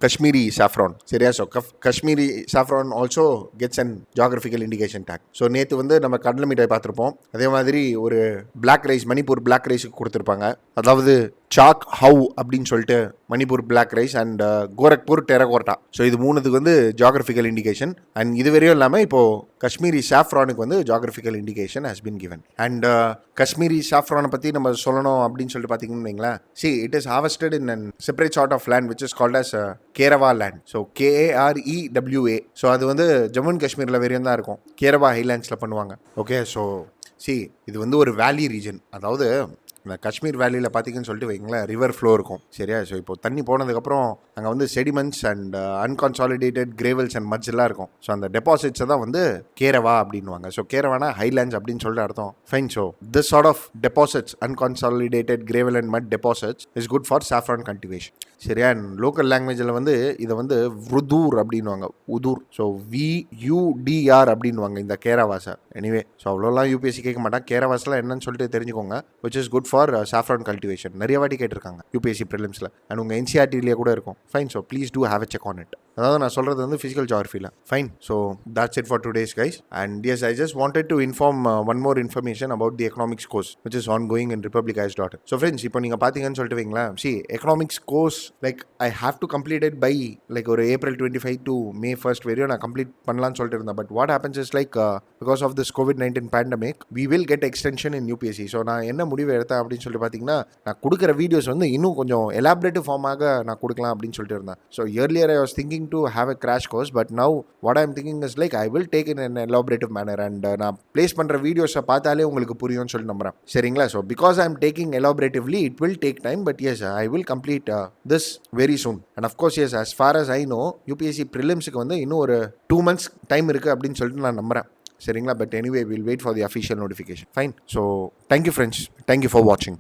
Kashmiri saffron. சரியா? So Kashmiri saffron also gets and geographical indication tag. So நேற்று வந்து நம்ம கடலை மிட்டாய் பார்த்துருப்போம், அதே மாதிரி ஒரு பிளாக் ரைஸ், மணிப்பூர் பிளாக் ரைஸுக்கு கொடுத்துருப்பாங்க. அதாவது சாக் ஹவு அப்படின்னு சொல்லிட்டு Manipur black rice and Gorakhpur terracotta. So இது மூணுத்துக்கு வந்து ஜியாகிரபிக்கல் இண்டிகேஷன். அண்ட் இது வரையும் இல்லாமல் இப்போது காஷ்மீரி சாஃப்ரானுக்கு வந்து geographical indication has been given. And Kashmiri சாஃப்ரானை பற்றி நம்ம சொல்லணும் அப்படின்னு சொல்லிட்டு பார்த்தீங்கன்னு வைங்களேன், it is harvested in an separate sort of land which is called as Karewa land. So KAREWA. So அது வந்து ஜம்மு அண்ட் காஷ்மீரில் வரையும் தான் இருக்கும், கேரவா ஹைலேண்ட்ஸில் பண்ணுவாங்க. ஓகே. ஸோ இது வந்து ஒரு வேலி ரீஜன், அதாவது இந்த காஷ்மீர் வேலியில் பார்த்தீங்கன்னு சொல்லிட்டு வைங்களேன், ரிவர் ஃப்ளோ இருக்கும். சரியா? ஸோ இப்போ தண்ணி போனதுக்கப்புறம் அங்கே வந்து செடிமெண்ட்ஸ் அண்ட் அன்கான்சாலிடேட்டட் கிரேவல்ஸ் அண்ட் மட்ஸ் எல்லாம் இருக்கும். ஸோ அந்த டெபாசிட்ஸை தான் வந்து கேரவா அப்படின்வாங்க. ஸோ கேரவானா ஹைலேண்ட்ஸ் அப்படின்னு சொல்லிட்டு அர்த்தம். Fine. So this sort of deposits, unconsolidated gravel and mud deposits is good for saffron cultivation. சரியா? அண்ட் லோக்கல் லாங்குவேஜில் வந்து இதை வந்து உதூர் அப்படின்வாங்க, உதூர். ஸோ VUDR அப்படின்வாங்க இந்த கேரவாஸை. எனிவே, ஸோ அவ்வளோலாம் UPSC கேட்க மாட்டாங்க, கேரவாஸ்லாம் என்னன்னு சொல்லிட்டு தெரிஞ்சுக்கோங்க, which is good for saffron cultivation. நிறைய வாட்டி கேட்டிருக்காங்க UPSC ப்ரிலிம்ஸில், அண்ட் உங்கள் NCERTலேயே கூட இருக்கும். Fine. So please do have a check on it. அதாவது நான் சொல்கிறது வந்து ஃபிசிக்கல் ஜியாகிரஃபியில். Fine. So that's it for today's guys. And yes, I just wanted to inform one more information about the economics course which is ongoing in republicized.in. So friends, இப்போ நீங்கள் பார்த்தீங்கன்னு சொல்லிட்டு வைங்களேன், economics course like I have to complete it by like ஒரு April 25 to May 1st வரையும் நான் கம்ப்ளீட் பண்ணலான்னு சொல்லிட்டு இருந்தேன். But what happens is like because of this COVID-19 pandemic we will get extension in UPSC. So நான் என்ன முடிவு எடுத்தேன் அப்படின்னு சொல்லிட்டு பார்த்தீங்கன்னா, நான் கொடுக்குற வீடியோஸ் வந்து இன்னும் கொஞ்சம் எலாபரேட்டிவ் ஃபார்மாக நான் கொடுக்கலாம் அப்படின்னு சொல்லிட்டு இருந்தேன். So earlier I was thinking to have a crash course, but now what I am thinking is like I will take in an elaborative manner and நான் place பண்ணுற வீடியோஸை பார்த்தாலே உங்களுக்கு புரியும்னு சொல்லி நம்புறேன். சரிங்களா? So because I am taking elaboratively it will take time, but yes, I will complete this very soon. And of course, yes, as far as I know UPSC prelims-க்கு வந்து இன்னும் ஒரு 2 months டைம் இருக்குது அப்படின்னு சொல்லிட்டு நான் நம்புறேன். சரிங்களா? But anyway, we'll wait for the official notification. Fine. So thank you friends, thank you for watching.